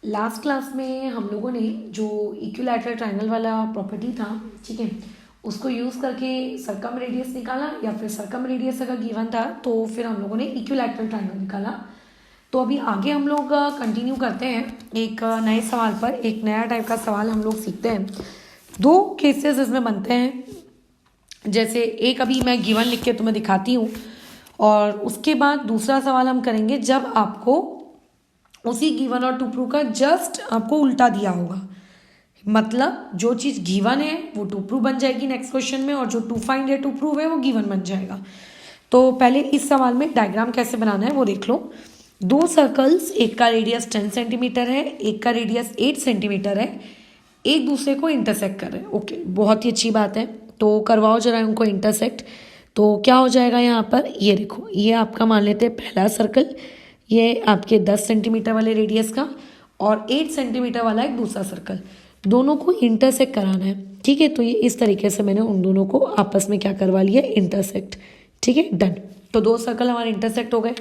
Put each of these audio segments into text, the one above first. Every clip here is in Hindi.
लास्ट क्लास में हम लोगों ने जो इक्विलैटरल ट्रायंगल वाला प्रॉपर्टी था, ठीक है, उसको यूज़ करके सर्कम रेडियस निकाला, या फिर सर्कम रेडियस अगर गिवन था तो फिर हम लोगों ने इक्विलैटरल ट्रायंगल निकाला। तो अभी आगे हम लोग कंटिन्यू करते हैं एक नए सवाल पर। एक नया टाइप का सवाल हम लोग सीखते हैं। दो केसेस इसमें बनते हैं। जैसे एक अभी मैं गिवन लिख के तुम्हें दिखाती हूँ, और उसके बाद दूसरा सवाल हम करेंगे जब आपको उसी गिवन और टू प्रूव का जस्ट आपको उल्टा दिया होगा। मतलब जो चीज़ गिवन है वो टू प्रूव बन जाएगी नेक्स्ट क्वेश्चन में, और जो टू फाइंड है टू प्रूव है वो गिवन बन जाएगा। तो पहले इस सवाल में डायग्राम कैसे बनाना है वो देख लो। दो सर्कल्स, एक का रेडियस 10 सेंटीमीटर है, एक का रेडियस 8 सेंटीमीटर है, एक दूसरे को इंटरसेक्ट कर रहे हैं। ओके, बहुत ही अच्छी बात है। तो करवाओ जरा उनको इंटरसेक्ट। तो क्या हो जाएगा यहाँ पर, ये देखो, ये आपका मान लेते हैं पहला सर्कल, ये आपके 10 सेंटीमीटर वाले रेडियस का, और 8 सेंटीमीटर वाला एक दूसरा सर्कल, दोनों को इंटरसेक्ट कराना है। ठीक है, तो ये इस तरीके से मैंने उन दोनों को आपस में क्या करवा लिया, इंटरसेक्ट। ठीक है, डन। तो दो सर्कल हमारे इंटरसेक्ट हो गए।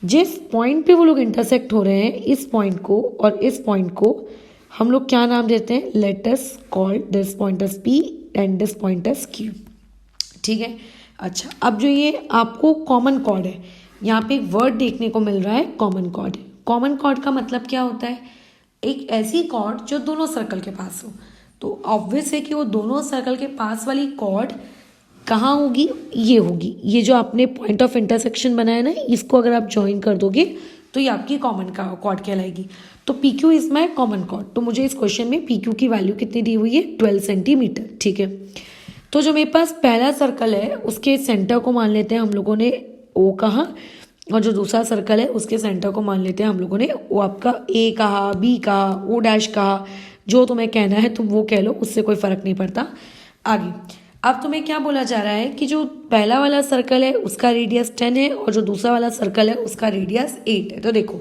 जिस पॉइंट पे वो लोग इंटरसेक्ट हो रहे हैं, इस पॉइंट को और इस पॉइंट को हम लोग क्या नाम देते हैं, let us call this point as P and this point as Q. ठीक है, अच्छा, अब जो ये आपको कॉमन कॉर्ड है, यहाँ पे एक वर्ड देखने को मिल रहा है, कॉमन कॉर्ड। कॉमन कॉर्ड का मतलब क्या होता है, एक ऐसी कॉर्ड जो दोनों सर्कल के पास हो। तो ऑब्वियस है कि वो दोनों सर्कल के पास वाली कॉर्ड कहाँ होगी, ये होगी। ये जो आपने पॉइंट ऑफ इंटरसेक्शन बनाया ना, इसको अगर आप ज्वाइन कर दोगे तो ये आपकी कॉमन कॉर्ड कहलाएगी। तो P Q is my common chord. तो मुझे इस क्वेश्चन में पी क्यू की वैल्यू कितनी दी हुई है, 12 सेंटीमीटर। ठीक है, तो जो मेरे पास पहला सर्कल है उसके सेंटर को मान लेते हैं हम लोगों ने ओ कहा, और जो दूसरा सर्कल है उसके सेंटर को मान लेते हैं हम लोगों ने वो आपका ए कहा, बी कहा, ओ डैश कहा, जो तुम्हें कहना है तुम वो कह लो, उससे कोई फर्क नहीं पड़ता। आगे अब तुम्हें क्या बोला जा रहा है कि जो पहला वाला सर्कल है उसका रेडियस 10 है, और जो दूसरा वाला सर्कल है उसका रेडियस 8 है। तो देखो,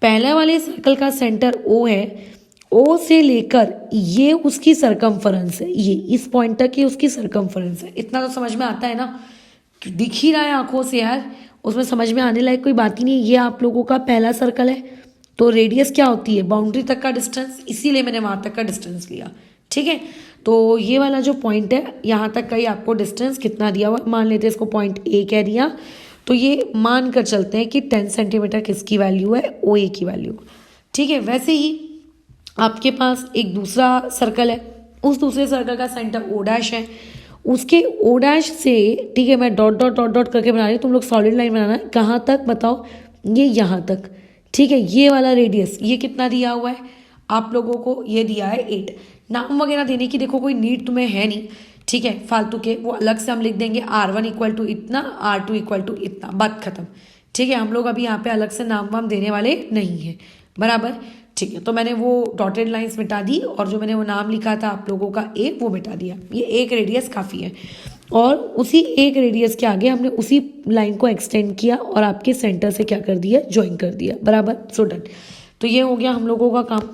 पहला वाले सर्कल का सेंटर ओ है, ओ से लेकर ये उसकी सरकमफरेंस है, ये इस पॉइंट तक ये उसकी सरकमफरेंस है। इतना तो समझ में आता है ना, दिख ही रहा है आंखों से यार, उसमें समझ में आने लायक कोई बात ही नहीं। ये आप लोगों का पहला सर्कल है, तो रेडियस क्या होती है, बाउंड्री तक का डिस्टेंस, इसीलिए मैंने वहां तक का डिस्टेंस लिया। ठीक है, तो ये वाला जो पॉइंट है यहाँ तक का ही आपको डिस्टेंस कितना दिया हुआ, मान लेते हैं इसको पॉइंट ए कह दिया। तो ये मान कर चलते हैं कि 10 सेंटीमीटर किसकी वैल्यू है, ओ ए की वैल्यू। ठीक है, वैसे ही आपके पास एक दूसरा सर्कल है, उस दूसरे सर्कल का सेंटर ओ डैश है, उसके ओ डैश से, ठीक है, मैं डॉट डॉट डॉट डॉट करके बना रही हूँ, तुम लोग सॉलिड लाइन बनाना है। कहाँ तक बताओ, ये यहाँ तक। ठीक है, ये वाला रेडियस ये कितना दिया हुआ है आप लोगों को, ये दिया है 8। नाम वगैरह देने की देखो कोई नीड तुम्हें है नहीं। ठीक है, फालतू के वो अलग से हम लिख देंगे, R1 इक्वल टू इतना, R2 इक्वल टू इतना, बात खत्म। ठीक है, हम लोग अभी यहाँ पे अलग से नाम वाम देने वाले नहीं है, बराबर। ठीक है, तो मैंने वो डॉटेड लाइंस मिटा दी, और जो मैंने वो नाम लिखा था आप लोगों का ए, वो मिटा दिया। ये एक रेडियस काफ़ी है, और उसी एक रेडियस के आगे हमने उसी लाइन को एक्सटेंड किया और आपके सेंटर से क्या कर दिया, ज्वाइन कर दिया, बराबर। So done. तो ये हो गया हम लोगों का काम।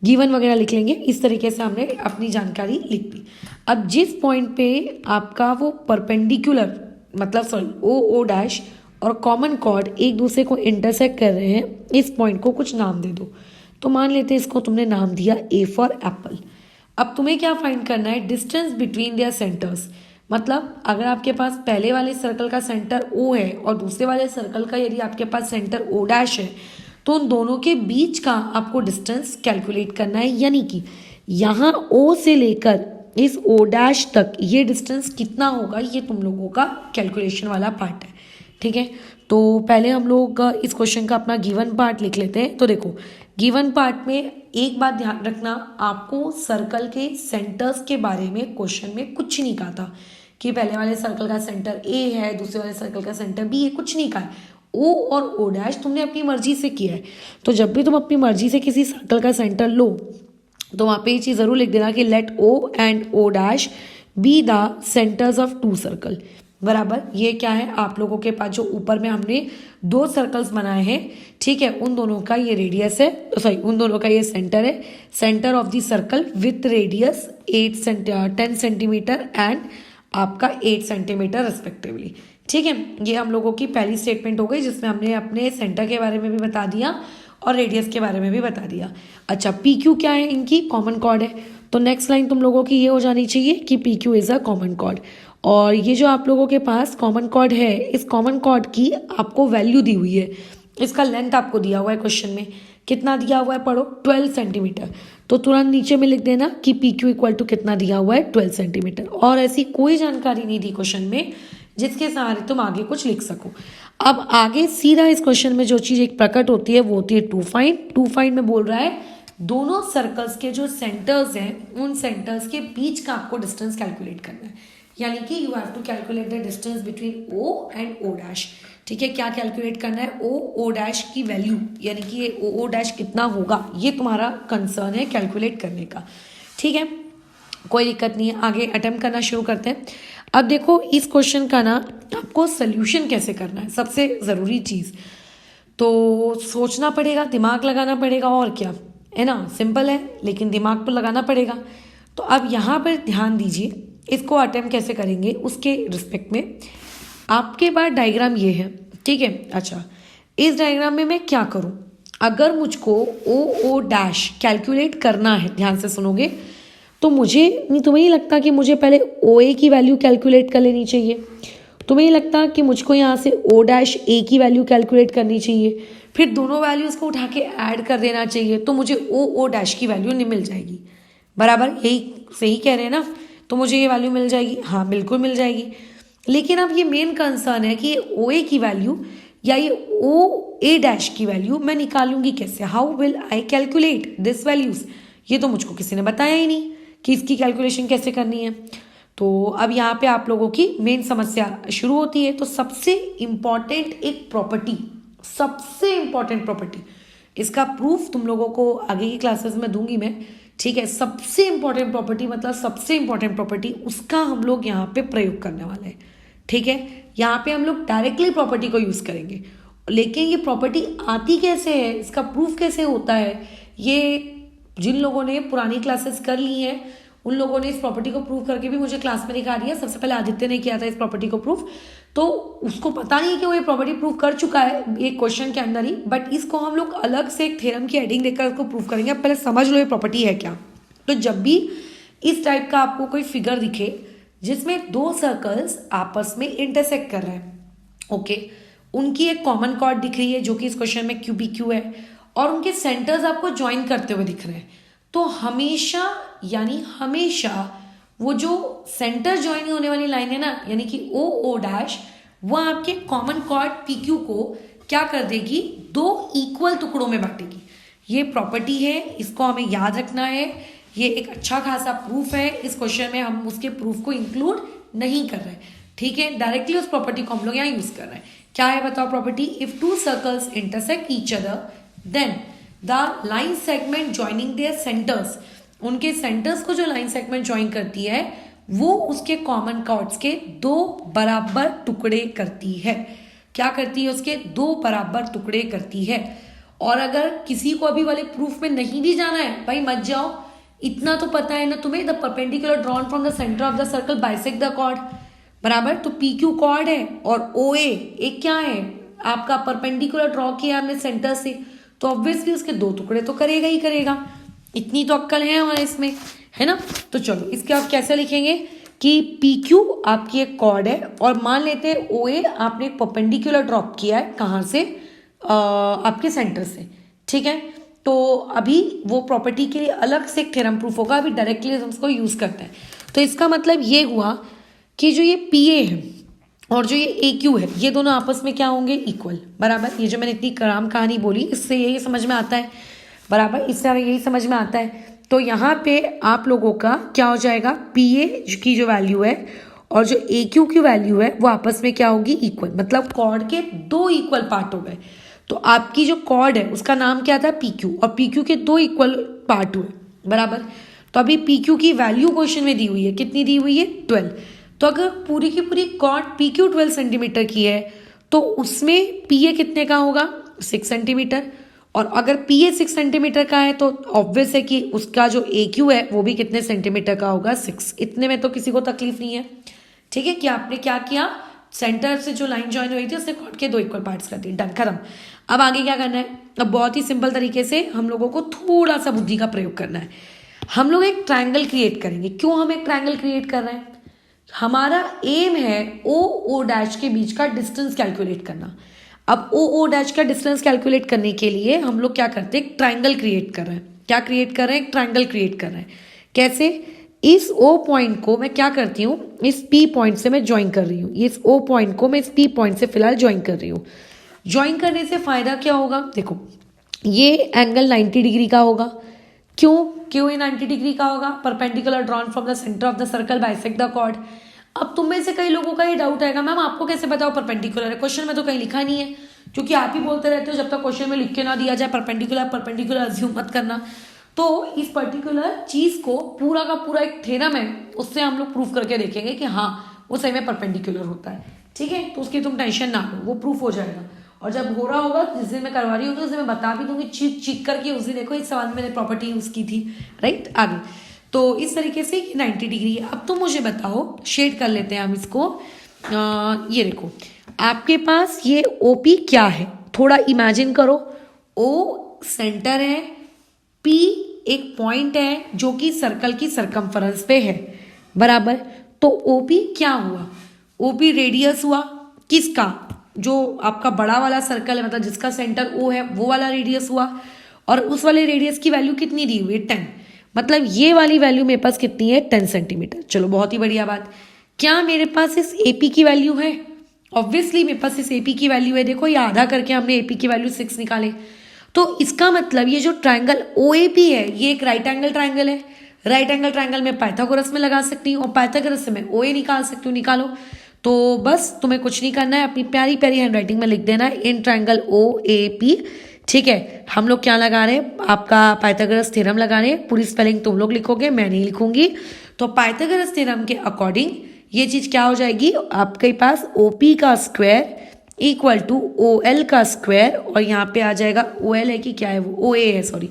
गिवन वगैरह लिख लेंगे, इस तरीके से हमने अपनी जानकारी लिख दी। अब जिस पॉइंट पे आपका वो परपेंडिकुलर, मतलब सॉरी ओ डैश और कॉमन कॉर्ड एक दूसरे को इंटरसेक्ट कर रहे हैं, इस पॉइंट को कुछ नाम दे दो। तो मान लेते हैं इसको तुमने नाम दिया ए फॉर एप्पल। अब तुम्हें क्या फाइंड करना है, डिस्टेंस बिटवीन देयर सेंटर्स। मतलब अगर आपके पास पहले वाले सर्कल का सेंटर ओ है और दूसरे वाले सर्कल का यदि आपके पास सेंटर ओ डैश है, तो उन दोनों के बीच का आपको डिस्टेंस कैलकुलेट करना है। यानी कि यहाँ ओ से लेकर इस ओ डैश तक ये डिस्टेंस कितना होगा, ये तुम लोगों का कैलकुलेशन वाला पार्ट है। ठीक है, तो पहले हम लोग इस क्वेश्चन का अपना गिवन पार्ट लिख लेते हैं। तो देखो, गिवन पार्ट में एक बात ध्यान रखना, आपको सर्कल के सेंटर्स के बारे में क्वेश्चन में कुछ नहीं कहा था कि पहले वाले सर्कल का सेंटर ए है, दूसरे वाले सर्कल का सेंटर बी है, कुछ नहीं कहा है। ओ और ओ डैश तुमने अपनी मर्जी से किया है। तो जब भी तुम अपनी मर्जी से किसी सर्कल का सेंटर लो, तो वहाँ पे ये चीज़ ज़रूर लिख देना कि let O and O dash be the centres of two circle, बराबर। ये क्या है, आप लोगों के पास जो ऊपर में हमने दो सर्कल्स बनाए हैं, ठीक है, उन दोनों का ये रेडियस है, सॉरी उन दोनों का ये सेंटर है, centre of the circle with radius 10 centimetre and आपका 8 सेंटीमीटर रिस्पेक्टिवली। ठीक है, ये हम लोगों की पहली स्टेटमेंट हो गई जिसमें हमने अपने सेंटर के बारे में भी बता दिया और रेडियस के बारे में भी बता दिया। अच्छा, पी क्यू क्या है, इनकी कॉमन कॉर्ड है। तो नेक्स्ट लाइन तुम लोगों की ये हो जानी चाहिए कि P Q is a common chord. और ये जो आप लोगों के पास कॉमन कॉर्ड है, इस कॉमन कॉर्ड की आपको वैल्यू दी हुई है, इसका लेंथ आपको दिया हुआ है क्वेश्चन में, कितना दिया हुआ है पढ़ो, 12 सेंटीमीटर। तो तुरंत नीचे में लिख देना कि पी क्यू इक्वल टू कितना दिया हुआ है, 12 सेंटीमीटर। और ऐसी कोई जानकारी नहीं दी क्वेश्चन में जिसके सहारे तुम आगे कुछ लिख सको। अब आगे सीधा इस क्वेश्चन में जो चीज़ एक प्रकट होती है वो होती है टू फाइंड। टू फाइंड में बोल रहा है दोनों सर्कल्स के जो सेंटर्स हैं उन सेंटर्स के बीच का आपको डिस्टेंस कैलकुलेट करना है, यानी कि you have to calculate the distance between O and O dash. ठीक है, क्या कैलकुलेट करना है, ओ डैश की वैल्यू, यानी कि ये ओ डैश कितना होगा, ये तुम्हारा कंसर्न है कैलकुलेट करने का। ठीक है, कोई दिक्कत नहीं है, आगे अटेम्प्ट करना शुरू करते हैं। अब देखो इस क्वेश्चन का ना आपको सोल्यूशन कैसे करना है, सबसे ज़रूरी चीज़ तो सोचना पड़ेगा, दिमाग लगाना पड़ेगा, और क्या है ना, सिंपल है लेकिन दिमाग तो लगाना पड़ेगा। तो अब यहाँ पर ध्यान दीजिए, इसको अटेम्प्ट कैसे करेंगे उसके रिस्पेक्ट में आपके पास डायग्राम ये है। ठीक है, अच्छा इस डायग्राम में मैं क्या करूँ, अगर मुझको ओ डैश कैलकुलेट करना है, ध्यान से सुनोगे, तो मुझे तुम्हें नहीं लगता कि मुझे पहले ओ ए की वैल्यू कैलकुलेट कर लेनी चाहिए? तुम्हें नहीं लगता कि मुझको यहाँ से ओ डैश ए की वैल्यू कैलकुलेट करनी चाहिए, फिर दोनों वैल्यूज़ को उठा के ऐड कर देना चाहिए, तो मुझे ओ डैश की वैल्यू नहीं मिल जाएगी? बराबर, यही सही कह रहे हैं ना, तो मुझे ये वैल्यू मिल जाएगी, हाँ बिल्कुल मिल जाएगी। लेकिन अब ये मेन कंसर्न है कि ये ओ ए की वैल्यू या ये ओ ए डैश की वैल्यू मैं निकालूंगी कैसे, how will I calculate this values, ये तो मुझको किसी ने बताया ही नहीं कि इसकी कैलकुलेशन कैसे करनी है। तो अब यहाँ पे आप लोगों की मेन समस्या शुरू होती है। तो सबसे इम्पॉर्टेंट एक प्रॉपर्टी, सबसे इम्पॉर्टेंट प्रॉपर्टी, इसका प्रूफ तुम लोगों को आगे की क्लासेस में दूंगी मैं। ठीक है, सबसे इम्पॉर्टेंट प्रॉपर्टी मतलब सबसे इम्पॉर्टेंट प्रॉपर्टी, उसका हम लोग यहाँ पे प्रयोग करने वाले हैं। ठीक है, यहाँ पे हम लोग डायरेक्टली प्रॉपर्टी को यूज़ करेंगे, लेकिन ये प्रॉपर्टी आती कैसे है, इसका प्रूफ कैसे होता है, ये जिन लोगों ने पुरानी क्लासेस कर ली हैं उन लोगों ने इस प्रॉपर्टी को प्रूव करके भी मुझे क्लास में दिखा दिया। सबसे पहले आदित्य ने किया था इस प्रॉपर्टी को प्रूफ, तो उसको पता नहीं कि वो ये प्रॉपर्टी प्रूव कर चुका है एक क्वेश्चन के अंदर ही, बट इसको हम लोग अलग से एक थ्योरम की हेडिंग देकर उसको प्रूव करेंगे। अब पहले समझ लो ये प्रॉपर्टी है क्या। तो जब भी इस टाइप का आपको कोई फिगर दिखे जिसमें दो सर्कल्स आपस में इंटरसेक्ट कर रहे हैं, ओके, उनकी एक कॉमन कॉर्ड दिख रही है जो कि इस क्वेश्चन में क्यू बी क्यू है, और उनके सेंटर्स आपको ज्वाइन करते हुए दिख रहे हैं, तो हमेशा यानी हमेशा वो जो सेंटर ज्वाइन होने वाली लाइन है ना, यानी कि ओ डैश, वो आपके कॉमन कॉर्ड पी क्यू को क्या कर देगी, दो इक्वल टुकड़ों में बांटेगी। ये प्रॉपर्टी है, इसको हमें याद रखना है, ये एक अच्छा खासा प्रूफ है। इस क्वेश्चन में हम उसके प्रूफ को इंक्लूड नहीं कर रहे, ठीक है, डायरेक्टली उस प्रॉपर्टी को हम लोग यहाँ यूज कर रहे हैं। क्या है बताओ property, if two circles intersect each other than the line segment joining there centres, उनके सेंटर्स को जो लाइन सेगमेंट ज्वाइन करती है वो उसके कॉमन कॉर्ड्स के दो बराबर टुकड़े करती है। क्या करती है, उसके दो बराबर टुकड़े करती है। और अगर किसी को अभी वाले प्रूफ में नहीं भी जाना है, भाई मत जाओ, इतना तो पता है ना तुम्हें, the perpendicular drawn from the centre of the circle bisect the chord, बराबर। तो पी क्यू कॉर्ड है और ओ ए एक क्या है, आपका परपेंडिकुलर ड्रॉ किया हमने सेंटर से, तो ऑब्वियसली उसके दो टुकड़े तो करेगा ही करेगा। इतनी तो अक्कल है हमारे इसमें, है ना। तो चलो इसके आप कैसे लिखेंगे कि पी क्यू आपकी एक कॉर्ड है और मान लेते हैं ओ ए आपने एक परपेंडिकुलर ड्रॉप किया है, कहाँ से, आपके सेंटर से, ठीक है। तो अभी वो प्रॉपर्टी के लिए अलग से एक थ्योरम प्रूफ होगा, अभी डायरेक्टली हम उसको यूज करते हैं। तो इसका मतलब ये हुआ कि जो ये पी ए है और जो ये ए क्यू है, ये दोनों आपस में क्या होंगे, इक्वल, बराबर। ये जो मैंने इतनी कराम कहानी बोली इससे यही समझ में आता है, बराबर, इससे हमें यही समझ में आता है। तो यहाँ पे आप लोगों का क्या हो जाएगा, पी ए की जो वैल्यू है और जो ए क्यू की वैल्यू है वो आपस में क्या होगी, इक्वल, मतलब कॉर्ड के दो इक्वल पार्ट हो गए। तो आपकी जो कॉर्ड है उसका नाम क्या था, पी क्यू, और पी क्यू के दो इक्वल पार्ट हुए, बराबर। तो अभी पी क्यू की वैल्यू क्वेश्चन में दी हुई है, कितनी दी हुई है, 12। तो अगर पूरी की पूरी कॉर्ड पी क्यू 12 सेंटीमीटर की है तो उसमें पी ए कितने का होगा, 6 सेंटीमीटर। और अगर पी ए 6 सेंटीमीटर का है तो ऑब्वियस है कि उसका जो ए क्यू है वो भी कितने सेंटीमीटर का होगा, 6। इतने में तो किसी को तकलीफ नहीं है, ठीक है। कि आपने क्या किया, सेंटर से जो लाइन ज्वाइन हुई थी उसने कॉर्ड के 2 इक्वल पार्ट्स कर दिए, डन, खत्म। अब आगे क्या करना है? अब बहुत ही सिंपल तरीके से हम लोगों को थोड़ा सा बुद्धि का प्रयोग करना है। हम लोग एक ट्रायंगल क्रिएट करेंगे। क्यों हम एक ट्रायंगल क्रिएट कर रहे हैं? हमारा एम है ओ डैश के बीच का डिस्टेंस कैलकुलेट करना। अब ओ डैश का डिस्टेंस कैलकुलेट करने के लिए हम लोग क्या करते हैं? एक ट्रायंगल क्रिएट कर रहे हैं। क्या क्रिएट कर रहे हैं? एक ट्रायंगल क्रिएट कर रहे हैं। कैसे? इस ओ पॉइंट को मैं क्या करती हूँ, इस पी पॉइंट से मैं ज्वाइन कर रही हूँ। इस ओ पॉइंट को मैं इस पी पॉइंट से फिलहाल ज्वाइन कर रही हूँ। ज्वाइन करने से फायदा क्या होगा? देखो, ये एंगल 90 डिग्री का होगा। क्यों ये 90 डिग्री का होगा? Perpendicular drawn from the centre of the circle bisect the chord. अब तुम में से कई लोगों का ये डाउट आएगा, मैम आपको कैसे पता हो परपेंडिकुलर है? क्वेश्चन में तो कहीं लिखा नहीं है, क्योंकि आप ही बोलते रहते हो जब तक क्वेश्चन में लिख के ना दिया जाए परपेंडिकुलर अज्यूम मत करना। तो इस पर्टिकुलर चीज को पूरा का पूरा एक थ्योरम है, उससे हम लोग प्रूफ करके देखेंगे कि हाँ वो सही में परपेंडिकुलर होता है। ठीक है, तो उसकी तुम टेंशन ना लो, वो प्रूफ हो जाएगा। और जब हो रहा होगा, जिस दिन मैं करवा रही होगी उस दिन मैं बता भी दूंगी चीक करके, उस दिन देखो इस सवाल में मैंने प्रॉपर्टी यूज की थी, राइट। आगे तो इस तरीके से 90 डिग्री है। अब तुम मुझे बताओ, शेड कर लेते हैं हम इसको। ये देखो, आपके पास ये ओपी क्या है? थोड़ा इमेजिन करो। ओ सेंटर है, पी एक पॉइंट है जो कि सर्कल की सरकमफरेंस पे है, बराबर। तो ओपी क्या हुआ? ओपी रेडियस हुआ किसका? जो आपका बड़ा वाला सर्कल है, मतलब जिसका सेंटर ओ है, वो वाला रेडियस हुआ। और उस वाले रेडियस की वैल्यू कितनी दी हुई है? 10। मतलब ये वाली वैल्यू मेरे पास कितनी है? 10 सेंटीमीटर। चलो, बहुत ही बढ़िया बात। क्या मेरे पास इस एपी की वैल्यू है? ऑब्वियसली मेरे पास इस एपी की वैल्यू है। देखो, ये आधा करके हमने एपी की वैल्यू 6 निकाले। तो इसका मतलब ये जो ट्रायंगल ओएपी है, ये एक राइट एंगल ट्रायंगल है। राइट एंगल ट्रायंगल में पाइथागोरस में लगा सकती हूँ, और पाइथागोरस से मैं ओए निकाल सकती हूँ। निकालो। तो बस तुम्हें कुछ नहीं करना है, अपनी प्यारी प्यारी हैंडराइटिंग में लिख देना है in triangle O A P. ठीक है, हम लोग क्या लगा रहे हैं? आपका पाइथागोरस थ्योरम लगा रहे हैं। पूरी स्पेलिंग तुम लोग लिखोगे, मैं नहीं लिखूंगी। तो पाइथागोरस थ्योरम के अकॉर्डिंग ये चीज क्या हो जाएगी? आपके पास ओपी का square equal to O L का स्क्वायर, और यहाँ पे आ जाएगा ओ एल है कि क्या है, वो ओ ए है, सॉरी,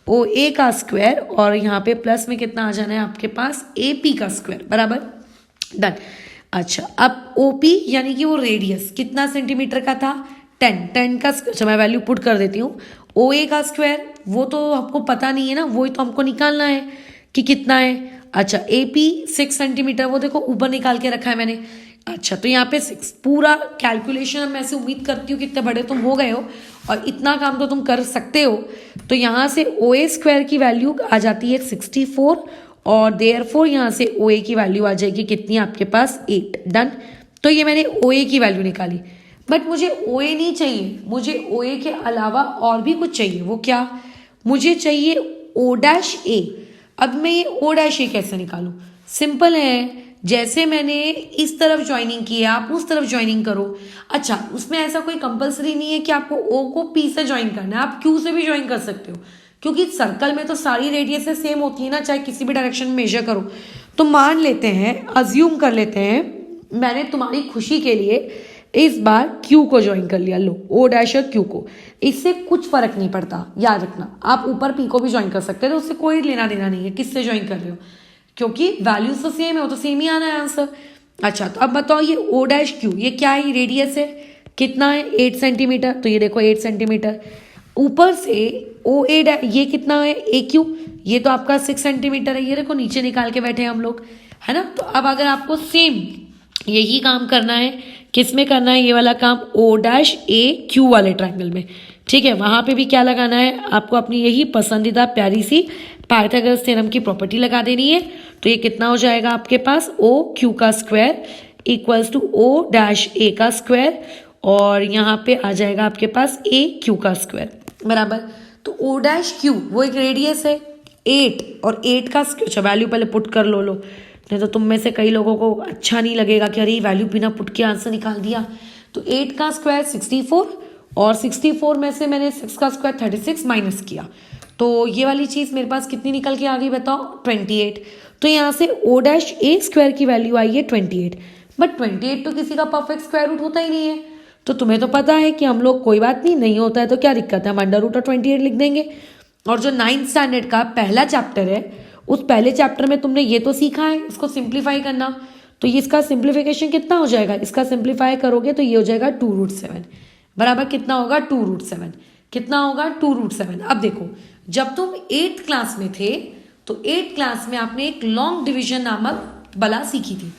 ओ ए का स्क्वायर, और यहाँ पे प्लस में कितना आ जाना है आपके पास? ए पी का स्क्वायर, बराबर, डन। अच्छा, अब ओ पी यानी कि वो रेडियस कितना सेंटीमीटर का था? 10 का। अच्छा, मैं वैल्यू पुट कर देती हूँ। ओ ए का स्क्वायर वो तो आपको पता नहीं है ना, वही तो हमको निकालना है कि कितना है। अच्छा, ए पी 6 सेंटीमीटर, वो देखो ऊपर निकाल के रखा है मैंने। अच्छा, तो यहाँ पे 6 पूरा कैलकुलेशन मैं ऐसे उम्मीद करती हूँ कि इतने बड़े तुम हो गए हो और इतना काम तो तुम कर सकते हो। तो यहाँ से ओ ए स्क्वायर की वैल्यू आ जाती है 64, और देयरफॉर यहाँ से ओ ए की वैल्यू आ जाएगी कितनी? आपके पास 8, डन। तो ये मैंने ओ ए की वैल्यू निकाली। बट मुझे ओ ए नहीं चाहिए, मुझे ओ ए के अलावा और भी कुछ चाहिए। वो क्या? मुझे चाहिए ओ डैश ए। अब मैं ये ओ डैश ए कैसे निकालूं? सिंपल है, जैसे मैंने इस तरफ ज्वाइनिंग की है, आप उस तरफ ज्वाइनिंग करो। अच्छा, उसमें ऐसा कोई कंपलसरी नहीं है कि आपको ओ को पी से ज्वाइन करना है, आप क्यू से भी ज्वाइन कर सकते हो, क्योंकि सर्कल में तो सारी रेडियस सेम होती है ना, चाहे किसी भी डायरेक्शन में मेजर करो। तो मान लेते हैं, अज्यूम कर लेते हैं, मैंने तुम्हारी खुशी के लिए इस बार क्यू को ज्वाइन कर लिया। लो, ओ डैश और क्यू को, इससे कुछ फर्क नहीं पड़ता, याद रखना। आप ऊपर पी को भी ज्वाइन कर सकते हो, तो उससे कोई लेना देना नहीं है किससे ज्वाइन कर रहे हो, क्योंकि वैल्यूज तो सेम है, वो तो सेम ही आना है आंसर। अच्छा, तो अब बताओ, ये ओ डैश क्यू ये क्या है? रेडियस है, कितना है? 8 सेंटीमीटर। तो ये देखो 8 सेंटीमीटर। ऊपर से ओ ए ये कितना है? ए क्यू, ये तो आपका 6 सेंटीमीटर है। ये देखो नीचे निकाल के बैठे हैं हम लोग, है ना। तो अब अगर आपको सेम यही काम करना है, किस में करना है ये वाला काम? ओ डैश ए क्यू वाले ट्रायंगल में। ठीक है, वहां पे भी क्या लगाना है आपको? अपनी यही पसंदीदा प्यारी सी पाइथागोरस थ्योरम की प्रॉपर्टी लगा देनी है। तो ये कितना हो जाएगा आपके पास? ओ क्यू का square equals to O dash A का स्क्वायर, और यहाँ पे आ जाएगा आपके पास ए क्यू का स्क्वायर, बराबर। तो ओ डैश क्यू वो एक रेडियस है 8, और 8 का अच्छा वैल्यू पहले पुट कर लो। नहीं तो तुम में से कई लोगों को अच्छा नहीं लगेगा कि अरे वैल्यू बिना पुट के आंसर निकाल दिया। तो 8 का स्क्वायर 64, और 64 में से मैंने 6 का स्क्वायर 36 माइनस किया, तो ये वाली चीज़ मेरे पास कितनी निकल के आ गई बताओ? 28। तो यहाँ से ओ डैश ए स्क्वायर की वैल्यू आई है 28। बट 28 तो किसी का परफेक्ट स्क्वायर रूट होता ही नहीं है। तो तुम्हें तो पता है कि हम लोग कोई बात नहीं होता है तो क्या दिक्कत है, हम अंडर रूट और 28 लिख देंगे। और जो 9th स्टैंडर्ड का पहला चैप्टर है, उस पहले चैप्टर में तुमने ये तो सीखा है इसको सिंप्लीफाई करना। तो ये इसका सिंप्लीफिकेशन कितना हो जाएगा, इसका सिंप्लीफाई करोगे तो ये हो जाएगा 2√7 बराबर कितना होगा 2√7, कितना होगा 2√7। अब देखो जब तुम 8th क्लास में थे तो 8th क्लास में आपने एक लॉन्ग डिवीजन नामक बला सीखी थी,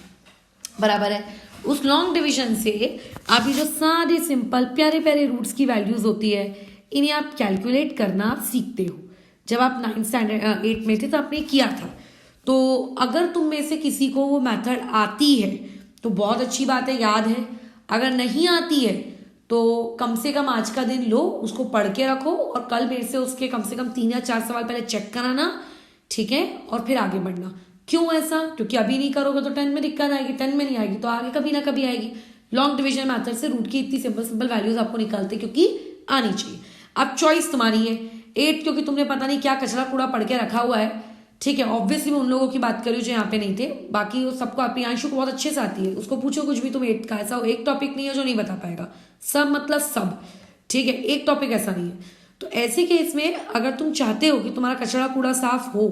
बराबर है। उस लॉन्ग डिवीजन से आप ये जो सारे सिंपल प्यारे प्यारे रूट्स की वैल्यूज होती है इन्हें आप कैलकुलेट करना सीखते हो। जब आप 9th स्टैंडर्ड 8 में थे तो आपने किया था। तो अगर तुम में से किसी को वो मेथड आती है तो बहुत अच्छी बात है, याद है। अगर नहीं आती है तो कम से कम आज का दिन लो, उसको पढ़ के रखो और कल मेरे से उसके कम से कम 3 या 4 सवाल पहले चेक कराना, ठीक है, और फिर आगे बढ़ना। क्यों ऐसा, क्योंकि अभी नहीं करोगे तो 10 में दिक्कत आएगी, 10 में नहीं आएगी तो आगे कभी ना कभी आएगी। लॉन्ग डिवीजन मेथड से रूट की इतनी सिंपल सिंपल वैल्यूज आपको निकालते क्योंकि आनी चाहिए। अब चॉइस तुम्हारी है 8 क्योंकि तुमने पता नहीं क्या कचरा कूड़ा पढ़ के रखा हुआ है, ठीक है। ऑब्वियसली मैं उन लोगों की बात कर रही हूँ जो यहाँ पे नहीं थे, बाकी वो सबको आप प्रियांशु को बहुत अच्छे से आती है, उसको पूछो कुछ भी तुम 8 का, ऐसा एक टॉपिक नहीं है जो नहीं बता पाएगा, सब मतलब सब, ठीक है, एक टॉपिक ऐसा नहीं है। तो ऐसे केस में अगर तुम चाहते हो कि तुम्हारा कचरा कूड़ा साफ हो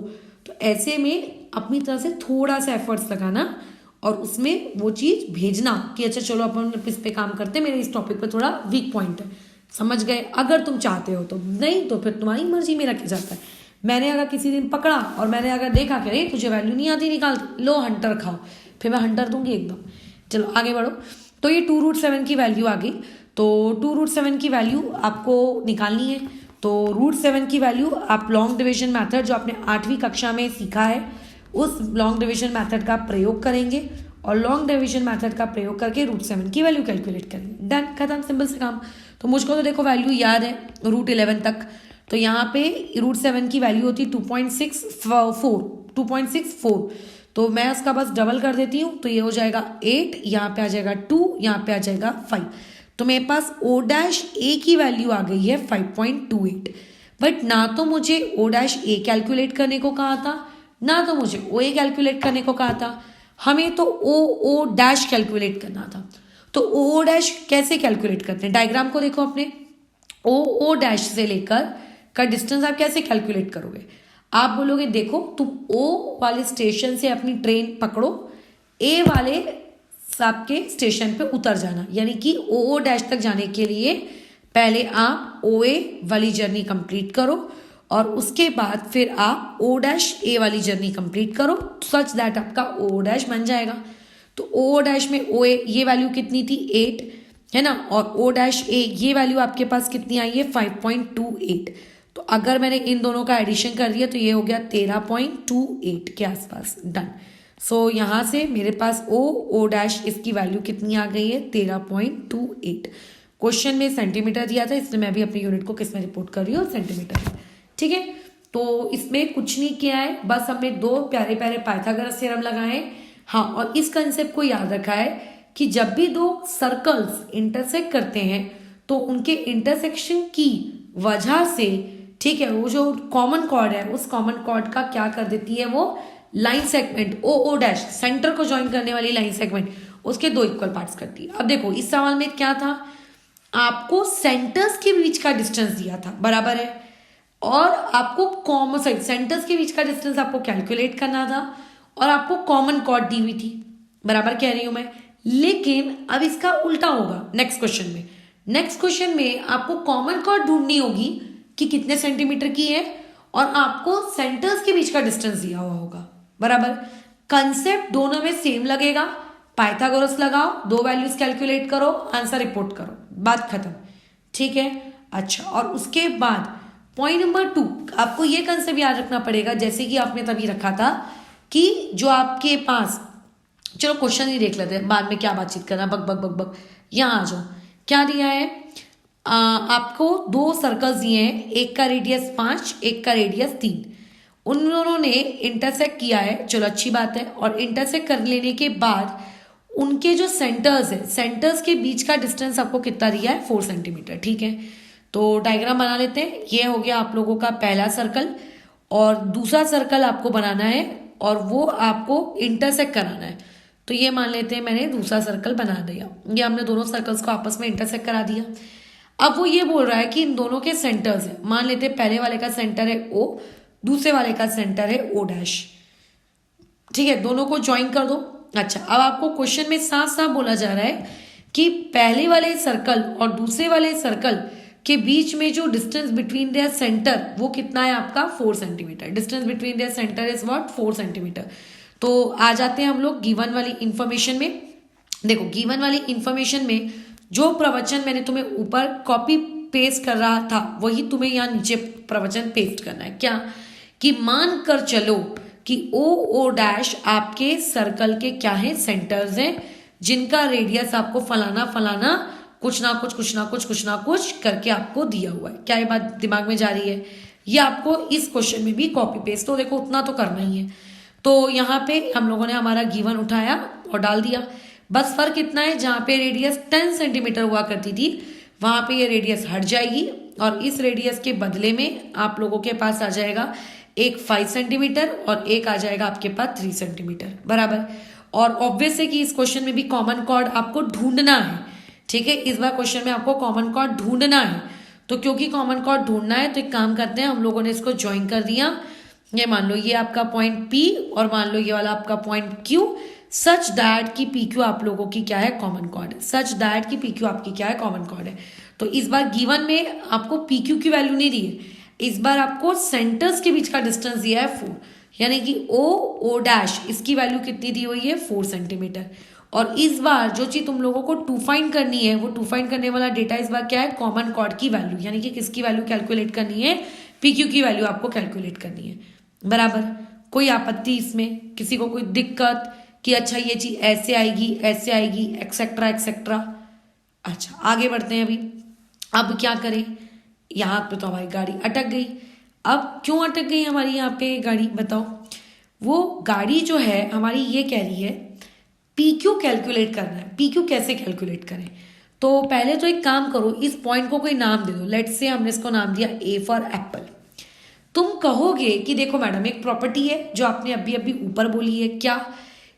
तो ऐसे में अपनी तरफ से थोड़ा सा एफर्ट्स लगाना और उसमें वो चीज़ भेजना कि अच्छा चलो अपन इस पे काम करते हैं, मेरे इस टॉपिक पे थोड़ा वीक पॉइंट है, समझ गए। अगर तुम चाहते हो तो, नहीं तो फिर तुम्हारी मर्जी में रखा जाता है। मैंने अगर किसी दिन पकड़ा और मैंने अगर देखा कि अरे तुझे वैल्यू नहीं आती, निकाल लो हंटर खाओ, फिर मैं हंटर दूंगी एकदम। चलो आगे बढ़ो। तो ये 2√7 की वैल्यू आ गई, तो 2√7 की वैल्यू आपको निकालनी है। तो √7 की वैल्यू आप लॉन्ग डिवीजन मेथड जो आपने 8वीं कक्षा में सीखा है उस लॉन्ग डिवीजन मेथड का प्रयोग करेंगे और लॉन्ग डिवीजन मेथड का प्रयोग करके √7 की वैल्यू कैलकुलेट करेंगे। डन, खत्म, सिंपल से काम। तो मुझको तो देखो वैल्यू याद है √11 तक, तो यहाँ पे √7 की वैल्यू होती है 2.64, तो मैं उसका बस डबल कर देती हूँ तो ये हो जाएगा 8, यहाँ पे आ जाएगा 2, यहाँ पे आ जाएगा 5, तो मेरे पास O' की वैल्यू आ गई है 5.28। बट ना तो मुझे O' कैलकुलेट करने को कहा था, ना तो मुझे OA कैलकुलेट करने को कहा था, हमें तो O' कैलकुलेट करना था। तो O' कैसे कैलकुलेट करते हैं, डायग्राम को देखो अपने, O' से लेकर का डिस्टेंस आप कैसे कैलकुलेट करोगे। आप बोलोगे देखो तुम O वाले स्टेशन से अपनी ट्रेन पकड़ो, A वाले आपके स्टेशन पे उतर जाना, यानी कि O' तक जाने के लिए पहले आप OA वाली जर्नी कंप्लीट करो और उसके बाद फिर आप O' वाली जर्नी कंप्लीट करो सच दैट आपका O' बन जाएगा। तो O' में OA ये वैल्यू कितनी थी 8 है ना, और O' ये वैल्यू आपके पास कितनी आई है 5.28। तो अगर मैंने इन दोनों का एडिशन कर दिया तो ये हो गया 13.28 के आसपास। डन। सो यहाँ से मेरे पास O' इसकी वैल्यू कितनी आ गई है 13.28। क्वेश्चन में सेंटीमीटर दिया था इसलिए मैं भी अपनी यूनिट को किस में रिपोर्ट कर रही हूँ, सेंटीमीटर में, ठीक है। तो इसमें कुछ नहीं किया है, बस हमने 2 प्यारे प्यारे पाइथागोरस थ्योरम लगाए। हाँ, और इस कंसेप्ट को याद रखा है कि जब भी 2 सर्कल्स इंटरसेक्ट करते हैं तो उनके इंटरसेक्शन की वजह से, ठीक है, वो जो कॉमन कॉर्ड है उस कॉमन कॉर्ड का क्या कर देती है, वो लाइन सेगमेंट O' सेंटर को ज्वाइन करने वाली लाइन सेगमेंट उसके 2 इक्वल पार्ट्स करती है। अब देखो इस सवाल में क्या था, आपको सेंटर्स के बीच का डिस्टेंस दिया था, बराबर है, और आपको कॉमन सेंटर्स के बीच का डिस्टेंस आपको कैलकुलेट करना था और आपको कॉमन कॉर्ड दी हुई थी, बराबर कह रही हूं मैं। लेकिन अब इसका उल्टा होगा नेक्स्ट क्वेश्चन में। नेक्स्ट क्वेश्चन में आपको कॉमन कॉर्ड ढूंढनी होगी कि कितने सेंटीमीटर की है और आपको सेंटर्स के बीच का डिस्टेंस दिया हुआ होगा, बराबर। कंसेप्ट दोनों में सेम लगेगा, पाइथागोरस लगाओ, 2 वैल्यूज कैलकुलेट करो, आंसर रिपोर्ट करो, बात खत्म, ठीक है। अच्छा, और उसके बाद पॉइंट नंबर 2 आपको ये कंसेप्ट याद रखना पड़ेगा, जैसे कि आपने तभी रखा था कि जो आपके पास, चलो क्वेश्चन ही देख लेते हैं, बाद में क्या बातचीत करना, बक बक बक बक। यहाँ आ जाओ, क्या दिया है, आपको 2 सर्कल्स दिए हैं, एक का रेडियस 5, एक का रेडियस 3, उन दोनों ने इंटरसेक्ट किया है, चलो अच्छी बात है। और इंटरसेक्ट कर लेने के बाद उनके जो सेंटर्स है, सेंटर्स के बीच का डिस्टेंस आपको कितना दिया है 4 सेंटीमीटर, ठीक है। तो डायग्राम बना लेते हैं। ये हो गया आप लोगों का पहला सर्कल और दूसरा सर्कल आपको बनाना है और वो आपको इंटरसेक्ट कराना है। तो ये मान लेते हैं मैंने दूसरा सर्कल बना दिया, ये हमने दोनों सर्कल्स को आपस में इंटरसेक्ट करा दिया। अब वो ये बोल रहा है कि इन दोनों के सेंटर्स है, मान लेते हैं पहले वाले का सेंटर है O, दूसरे वाले का सेंटर है O', ठीक है। दोनों को ज्वाइन कर दो, अच्छा, अब आपको क्वेश्चन में साफ साफ बोला जा रहा है कि पहले वाले सर्कल और दूसरे वाले सर्कल के बीच में जो डिस्टेंस बिटवीन देयर सेंटर वो कितना है आपका 4 centimetre. Distance between their centre is what 4 centimetre. तो आ जाते हैं हम लोग गिवन वाली इंफॉर्मेशन में। देखो गिवन वाली इंफॉर्मेशन में जो प्रवचन मैंने तुम्हें ऊपर कॉपी पेस्ट कर रहा था वही तुम्हें यहाँ नीचे प्रवचन पेस्ट करना है। क्या कि मान कर चलो कि ओ डैश आपके सर्कल के क्या है सेंटर्स हैं जिनका रेडियस आपको फलाना फलाना कुछ ना कुछ करके आपको दिया हुआ है। क्या ये बात दिमाग में जा रही है? ये आपको इस क्वेश्चन में भी कॉपी पेस्ट तो देखो उतना तो करना ही है। तो यहाँ पे हम लोगों ने हमारा गिवन उठाया और डाल दिया। बस फर्क इतना है जहाँ पे रेडियस 10 सेंटीमीटर हुआ करती थी वहां पे ये रेडियस हट जाएगी और इस रेडियस के बदले में आप लोगों के पास आ जाएगा एक 5 सेंटीमीटर और एक आ जाएगा आपके पास 3 सेंटीमीटर बराबर। और ऑब्वियस है कि इस क्वेश्चन में भी कॉमन कॉर्ड आपको ढूंढना है। ठीक है, इस बार क्वेश्चन में आपको कॉमन कॉर्ड ढूंढना है। तो क्योंकि कॉमन कॉर्ड ढूंढना है तो एक काम करते हैं, हम लोगों ने इसको ज्वाइन कर दिया। ये मान लो ये आपका पॉइंट P और मान लो ये वाला आपका पॉइंट Q, सच दैट की PQ आप लोगों की क्या है कॉमन कॉर्ड है। सच दैट की PQ आपकी क्या है कॉमन कॉर्ड है। तो इस बार गिवन में आपको PQ की वैल्यू नहीं दी है, इस बार आपको सेंटर्स के बीच का डिस्टेंस दिया है 4, यानी कि O डैश इसकी वैल्यू कितनी दी हुई है 4 सेंटीमीटर। और इस बार जो चीज तुम लोगों को टू फाइंड करनी है वो टू फाइंड करने वाला डेटा इस बार क्या है कॉमन कॉर्ड की वैल्यू, यानी कि किसकी वैल्यू कैलकुलेट करनी है PQ की वैल्यू आपको कैलकुलेट करनी है बराबर। कोई आपत्ति इसमें, किसी को कोई दिक्कत कि अच्छा ये चीज ऐसे आएगी एक्सेट्रा एक्सेट्रा। अच्छा आगे बढ़ते हैं। अभी अब क्या करें, यहाँ पे तो हमारी गाड़ी अटक गई। अब क्यों अटक गई हमारी यहाँ पे गाड़ी बताओ? वो गाड़ी जो है हमारी ये कह रही है PQ कैलकुलेट करना है। PQ कैसे कैलकुलेट करें? तो पहले तो एक काम करो, इस पॉइंट को कोई नाम दे दो। लेट्स से हमने इसको नाम दिया A फॉर एप्पल। तुम कहोगे कि देखो मैडम एक प्रॉपर्टी है जो आपने अभी अभी ऊपर बोली है, क्या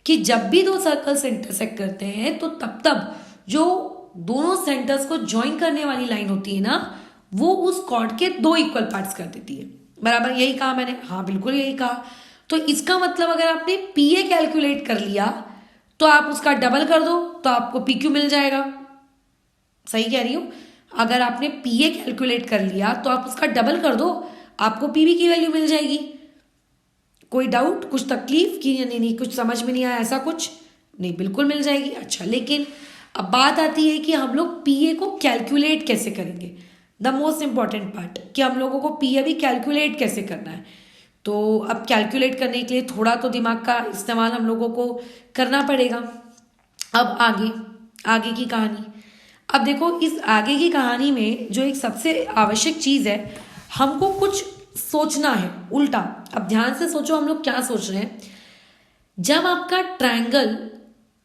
कि जब भी दो सर्कल्स इंटरसेक्ट करते हैं तो तब जो दोनों सेंटर्स को ज्वाइन करने वाली लाइन होती है ना वो उस कॉर्ड के 2 इक्वल पार्ट्स कर देती है बराबर। यही कहा मैंने? हाँ बिल्कुल यही कहा। तो इसका मतलब अगर आपने PA कैलकुलेट कर लिया तो आप उसका डबल कर दो तो आपको PQ मिल जाएगा। सही कह रही हूं? अगर आपने PA कैलकुलेट कर लिया तो आप उसका डबल कर दो, आपको PB की वैल्यू मिल जाएगी। कोई डाउट, कुछ तकलीफ की नहीं कुछ समझ में नहीं आया ऐसा कुछ नहीं, बिल्कुल मिल जाएगी। अच्छा लेकिन अब बात आती है कि हम लोग PA को कैलकुलेट कैसे करेंगे। द मोस्ट इंपॉर्टेंट पार्ट कि हम लोगों को PA भी कैलकुलेट कैसे करना है। तो अब कैलकुलेट करने के लिए थोड़ा तो दिमाग का इस्तेमाल हम लोगों को करना पड़ेगा। अब आगे की कहानी। अब देखो इस आगे की कहानी में जो एक सबसे आवश्यक चीज़ है, हमको कुछ सोचना है उल्टा। अब ध्यान से सोचो हम लोग क्या सोच रहे हैं। जब आपका ट्रायंगल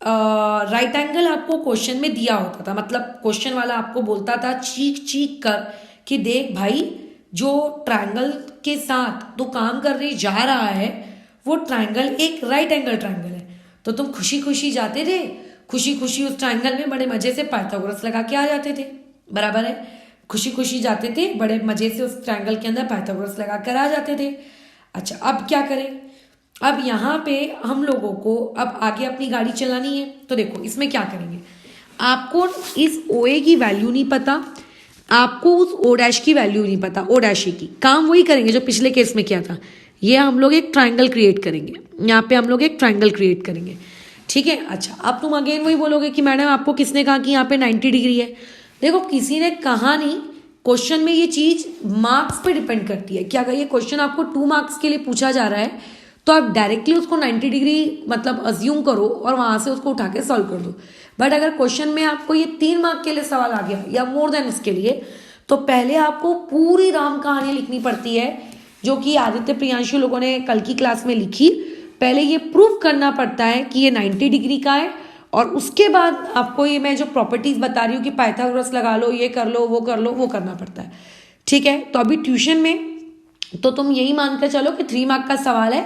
राइट एंगल आपको क्वेश्चन में दिया होता था, मतलब क्वेश्चन वाला आपको बोलता था चीख कर कि देख भाई जो ट्रायंगल के साथ तो काम करने जा रहा है वो ट्रायंगल एक राइट एंगल ट्रायंगल है, तो तुम खुशी खुशी जाते थे, खुशी खुशी उस ट्रायंगल में बड़े मजे से पाइथागोरस लगा के आ जाते थे बराबर है। खुशी खुशी जाते थे, बड़े मजे से उस ट्रायंगल के अंदर पाइथागोरस लगा कर आ जाते थे। अच्छा अब क्या करें? अब यहाँ पे हम लोगों को अब आगे अपनी गाड़ी चलानी है। तो देखो इसमें क्या करेंगे, आपको इस OA की वैल्यू नहीं पता, आपको उस O डैश की वैल्यू नहीं पता, O डैश की काम वही करेंगे जो पिछले केस में किया था। ये हम लोग एक ट्रायंगल क्रिएट करेंगे, यहाँ पे हम लोग एक ट्रायंगल क्रिएट करेंगे। ठीक है। अच्छा अब तुम अगेन वही बोलोगे कि मैडम आपको किसने कहा कि यहाँ पे 90 डिग्री है। देखो किसी ने कहा नहीं, क्वेश्चन में ये चीज मार्क्स पे डिपेंड करती है कि अगर ये क्वेश्चन आपको 2 मार्क्स के लिए पूछा जा रहा है तो आप डायरेक्टली उसको 90 डिग्री मतलब अज्यूम करो और वहां से उसको उठा के सॉल्व कर दो। बट अगर क्वेश्चन में आपको ये 3 मार्क के लिए सवाल आ गया या मोर देन इसके लिए, तो पहले आपको पूरी राम कहानी लिखनी पड़ती है, जो कि आदित्य प्रियांशु लोगों ने कल की क्लास में लिखी। पहले ये प्रूव करना पड़ता है कि ये 90 डिग्री का है और उसके बाद आपको ये मैं जो प्रॉपर्टीज बता रही हूँ कि पाइथागोरस लगा लो, ये कर लो, वो करना पड़ता है। ठीक है। तो अभी ट्यूशन में तो तुम यही मानकर चलो कि 3 मार्क का सवाल है,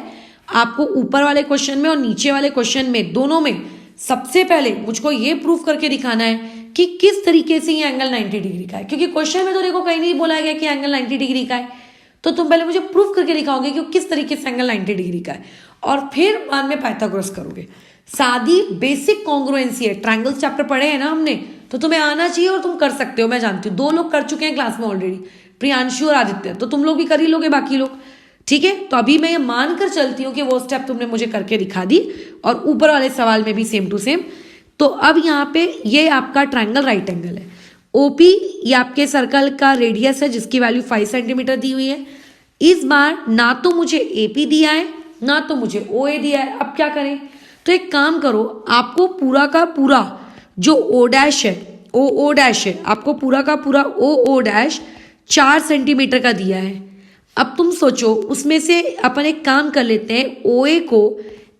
आपको ऊपर वाले क्वेश्चन में और नीचे वाले क्वेश्चन में दोनों में सबसे पहले मुझको ये प्रूफ करके दिखाना है कि किस तरीके से ये एंगल 90 डिग्री का है, क्योंकि क्वेश्चन में तो देखो कहीं नहीं बोला गया कि एंगल 90 डिग्री का है। तो तुम पहले मुझे प्रूफ करके दिखाओगे कि किस तरीके से एंगल 90 डिग्री का है और फिर बाद में पाइथागोरस करोगे। सादी बेसिक कॉन्ग्रुएंसी है। ट्रायंगल्स चैप्टर पढ़े हैं ना हमने, तो तुम्हें आना चाहिए और तुम कर सकते हो। मैं जानती हूँ 2 लोग कर चुके हैं क्लास में ऑलरेडी, प्रियांशु और आदित्य, तो तुम लोग भी कर ही लोगे बाकी लोग। ठीक है, तो अभी मैं ये मानकर चलती हूँ कि वो स्टेप तुमने मुझे करके दिखा दी और ऊपर वाले सवाल में भी सेम टू सेम। तो अब यहाँ पे ये आपका ट्रायंगल राइट एंगल है। ओपी ये आपके सर्कल का रेडियस है जिसकी वैल्यू 5 सेंटीमीटर दी हुई है। इस बार ना तो मुझे एपी दिया है ना तो मुझे ओए दिया है। अब क्या करें, तो एक काम करो, आपको पूरा का पूरा जो ओ डैश है, ओ डैश है, आपको पूरा का पूरा ओ डैश 4 सेंटीमीटर का दिया है। अब तुम सोचो, उसमें से अपन एक काम कर लेते हैं, ओ ए को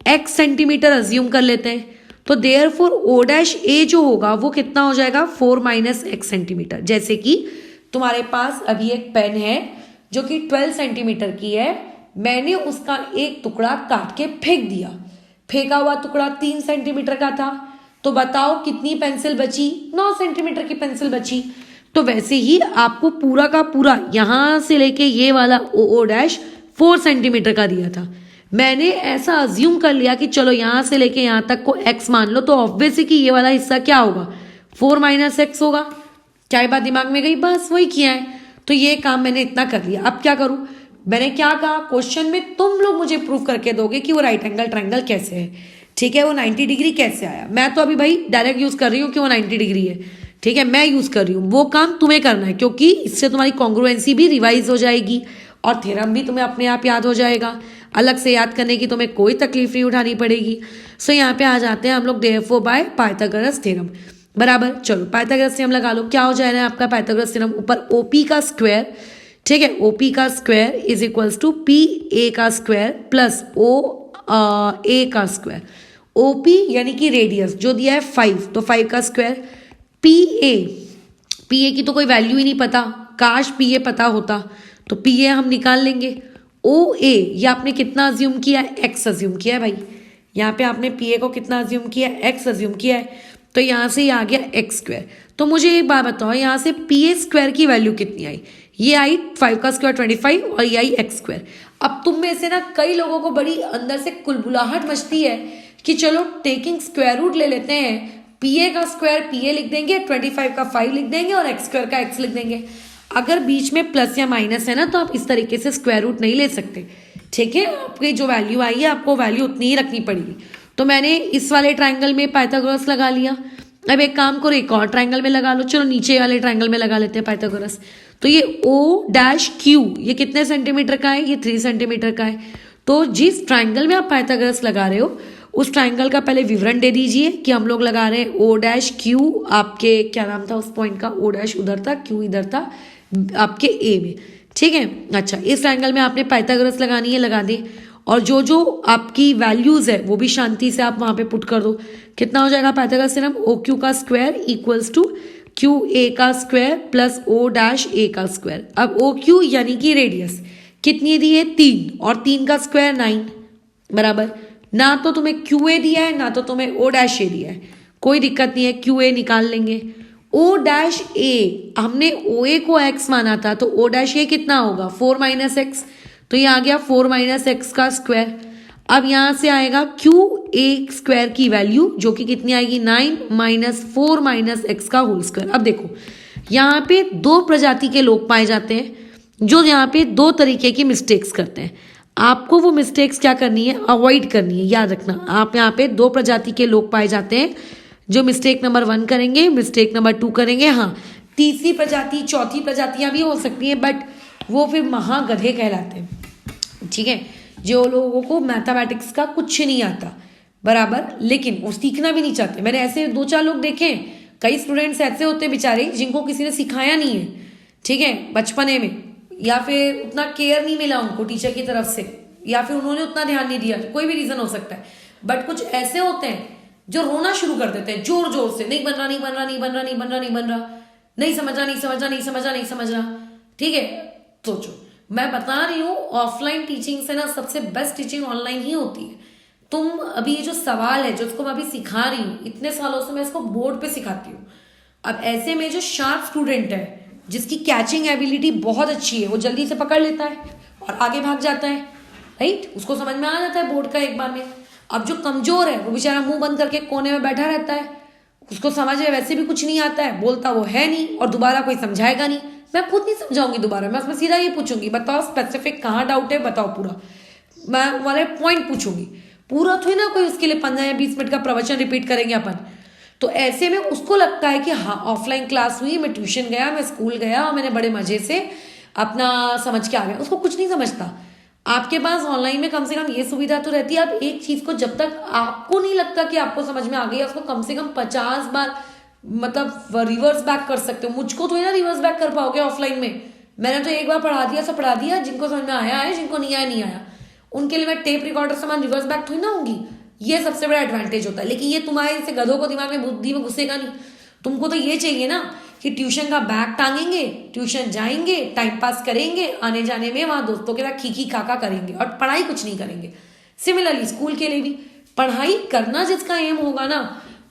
x सेंटीमीटर अज्यूम कर लेते हैं, तो देयरफॉर ओ डैश ए जो होगा वो कितना हो जाएगा 4 माइनस एक्स सेंटीमीटर। जैसे कि तुम्हारे पास अभी एक पेन है जो कि 12 सेंटीमीटर की है, मैंने उसका एक टुकड़ा काट के फेंक दिया, फेंका हुआ टुकड़ा 3 सेंटीमीटर का था, तो बताओ कितनी पेंसिल बची, 9 सेंटीमीटर की पेंसिल बची। तो वैसे ही आपको पूरा का पूरा यहां से लेके ये वाला ओ डैश 4 सेंटीमीटर का दिया था। मैंने ऐसा अज्यूम कर लिया कि चलो यहां से लेके यहां तक को x मान लो, तो ऑब्वियसली कि ये वाला हिस्सा क्या होगा 4 माइनस एक्स होगा। क्या ये बात दिमाग में गई? बस वही किया है। तो ये काम मैंने इतना कर लिया। अब क्या करूं, मैंने क्या कहा, क्वेश्चन में तुम लोग मुझे प्रूव करके दोगे कि वो राइट एंगल ट्रायंगल कैसे है। ठीक है, वो 90 डिग्री कैसे आया। मैं तो अभी भाई डायरेक्ट यूज कर रही हूँ कि वो 90 डिग्री है। ठीक है, मैं यूज कर रही हूँ, वो काम तुम्हें करना है, क्योंकि इससे तुम्हारी कॉन्ग्रुएंसी भी रिवाइज हो जाएगी और थ्योरम भी तुम्हें अपने आप याद हो जाएगा। अलग से याद करने की तुम्हें कोई तकलीफ नहीं उठानी पड़ेगी। सो यहाँ पे आ जाते हैं हम लोग देयरफॉर बाय पाइथागोरस थ्योरम। बराबर, चलो पाइथागोरस थ्योरम लगा लो। क्या हो जाएगा आपका पाइथागोरस थ्योरम, ऊपर ओपी का स्क्वायर, ठीक है, ओपी का square is equals to P A का स्क्वायर प्लस ओ ए का स्क्वायर। ओपी यानी कि रेडियस जो दिया है 5, तो 5 का स्क्वायर, पी ए की तो कोई वैल्यू ही नहीं पता, काश पी ए पता होता, तो पी ए हम निकाल लेंगे। ओ ए ये आपने कितना अज्यूम किया है, एक्स अज्यूम किया है भाई। यहाँ पे आपने पी ए को कितना अज्यूम किया है, एक्स अज्यूम किया है, तो यहाँ से ये आ गया एक्स स्क्वायर। तो मुझे एक बात बताओ, यहाँ से पी ए स्क्वायर की वैल्यू कितनी आई, ये आई 5 का स्क्वायर 25 और ये आई एक्स स्क्वायर। अब तुम में से ना कई लोगों को बड़ी अंदर से कुलबुलाहट मचती है कि चलो टेकिंग स्क्वायर रूट ले लेते हैं, पी ए का स्क्वायर पी ए लिख देंगे, 25 का 5 लिख देंगे और एक्स स्क्वायर का एक्स लिख देंगे। अगर बीच में प्लस या माइनस है ना, तो आप इस तरीके से स्क्वायर रूट नहीं ले सकते। ठीक है, आपकी जो वैल्यू आई है आपको वैल्यू उतनी ही रखनी पड़ेगी। तो मैंने इस वाले ट्रायंगल में पाइथागोरस लगा लिया। अब एक काम करो, एक और ट्रायंगल में लगा लो। चलो नीचे वाले ट्रायंगल में लगा लेते हैं पाइथागोरस। तो ये ओ डैश क्यू ये कितने सेंटीमीटर का है, ये 3 सेंटीमीटर का है। तो जिस ट्रायंगल में आप पाइथागोरस लगा रहे हो उस ट्रायंगल का पहले विवरण दे दीजिए कि हम लोग लगा रहे हैं ओ डैश क्यू, आपके क्या नाम था उस पॉइंट का, ओ डैश उधर था, क्यू इधर था आपके ए में। ठीक है, अच्छा इस ट्रायंगल में आपने पाइथागोरस लगानी है, लगा दे, और जो जो आपकी वैल्यूज है वो भी शांति से आप वहां पे पुट कर दो। कितना हो जाएगा पाइथागोरस थ्योरम, ओ क्यू का square equals to Q A का square plus O dash A का स्क्वायर। अब ओ क्यू यानी कि रेडियस कितनी दी है 3 और 3 का स्क्वायर 9। बराबर, ना तो तुम्हें क्यू ए दिया है ना तो तुम्हें ओ डैश ए दिया है, कोई दिक्कत नहीं है, क्यू ए निकाल लेंगे। ओ डैश ए हमने ओ ए को एक्स माना था, तो ओ डैश ए कितना होगा 4 माइनस एक्स, तो ये आ गया 4 माइनस एक्स का स्क्वायर। अब यहां से आएगा क्यू ए स्क्वायर की वैल्यू जो कि कितनी आएगी 9 माइनस 4 माइनस एक्स का होल स्क्वायर। अब देखो यहाँ पे 2 प्रजाति के लोग पाए जाते हैं जो यहाँ पे 2 तरीके की मिस्टेक्स करते हैं। आपको वो मिस्टेक्स क्या करनी है, अवॉइड करनी है। याद रखना, आप यहाँ पे 2 प्रजाति के लोग पाए जाते हैं जो मिस्टेक नंबर 1 करेंगे, मिस्टेक नंबर 2 करेंगे। हाँ, तीसरी प्रजाति चौथी प्रजातियां भी हो सकती हैं, बट वो फिर महागधे कहलाते हैं। ठीक है, जो लोगों को मैथमेटिक्स का कुछ नहीं आता, बराबर, लेकिन वो सीखना भी नहीं चाहते। मैंने ऐसे 2-4 लोग देखे, कई स्टूडेंट्स ऐसे होते हैं बेचारे जिनको किसी ने सिखाया नहीं है, ठीक है, बचपने में, या फिर उतना केयर नहीं मिला उनको टीचर की तरफ से, या फिर उन्होंने उतना ध्यान नहीं दिया, कोई भी रीजन हो सकता है। बट कुछ ऐसे होते हैं जो रोना शुरू कर देते हैं जोर जोर से, नहीं बन रहा, नहीं बन रहा, नहीं बन रहा, नहीं बन रहा, नहीं बन रहा, नहीं समझ रहा, नहीं समझ रहा, नहीं समझ रहा, नहीं समझ रहा। ठीक है, सोचो, मैं बता रही हूँ ऑफलाइन टीचिंग से ना सबसे बेस्ट टीचिंग ऑनलाइन ही होती है। तुम अभी ये जो सवाल है जो इसको मैं अभी सिखा रही हूँ, इतने सालों से मैं इसको बोर्ड पे सिखाती हूँ। अब ऐसे में जो शार्प स्टूडेंट है जिसकी कैचिंग एबिलिटी बहुत अच्छी है, वो जल्दी से पकड़ लेता है और आगे भाग जाता है, राइट, उसको समझ में आ जाता है बोर्ड का एक बार में। अब जो कमजोर है वो बेचारा मुंह बंद करके कोने में बैठा रहता है, उसको समझ में वैसे भी कुछ नहीं आता है, बोलता वो है नहीं और दोबारा कोई समझाएगा नहीं। मैं खुद नहीं समझाऊंगी दोबारा, मैं उसमें सीधा ये पूछूंगी बताओ स्पेसिफिक कहाँ डाउट है, बताओ पूरा, मैं वाले पॉइंट पूछूंगी। पूरा थोड़ी ना कोई उसके लिए 15 या 20 मिनट का प्रवचन रिपीट करेंगे अपन। तो ऐसे में उसको लगता है कि हाँ ऑफलाइन क्लास हुई, मैं ट्यूशन गया, मैं स्कूल गया और मैंने बड़े मजे से अपना समझ के आ गया। उसको कुछ नहीं समझता। आपके पास ऑनलाइन में कम से कम ये सुविधा तो रहती है, आप एक चीज को जब तक आपको नहीं लगता कि आपको समझ में आ गई है, उसको कम से कम 50 बार मतलब रिवर्स बैक कर सकते हो। मुझको तो ना रिवर्स बैक कर पाओगे ऑफलाइन में, मैंने तो एक बार पढ़ा दिया सो पढ़ा दिया, जिनको समझ में आया है, जिनको नहीं आया नहीं आया, उनके लिए मैं टेप रिकॉर्डर समान रिवर्स बैक थोड़ी ना होंगी। ये सबसे बड़ा एडवांटेज होता है। लेकिन ये तुम्हारे जैसे गधों को दिमाग में बुद्धि में घुसेगा नहीं। तुमको तो ये चाहिए ना कि ट्यूशन का बैग टांगेंगे, ट्यूशन जाएंगे, टाइम पास करेंगे, आने जाने में वहां दोस्तों के साथ खीखी खाका करेंगे और पढ़ाई कुछ नहीं करेंगे। सिमिलरली स्कूल के लिए भी पढ़ाई करना जिसका एम होगा ना,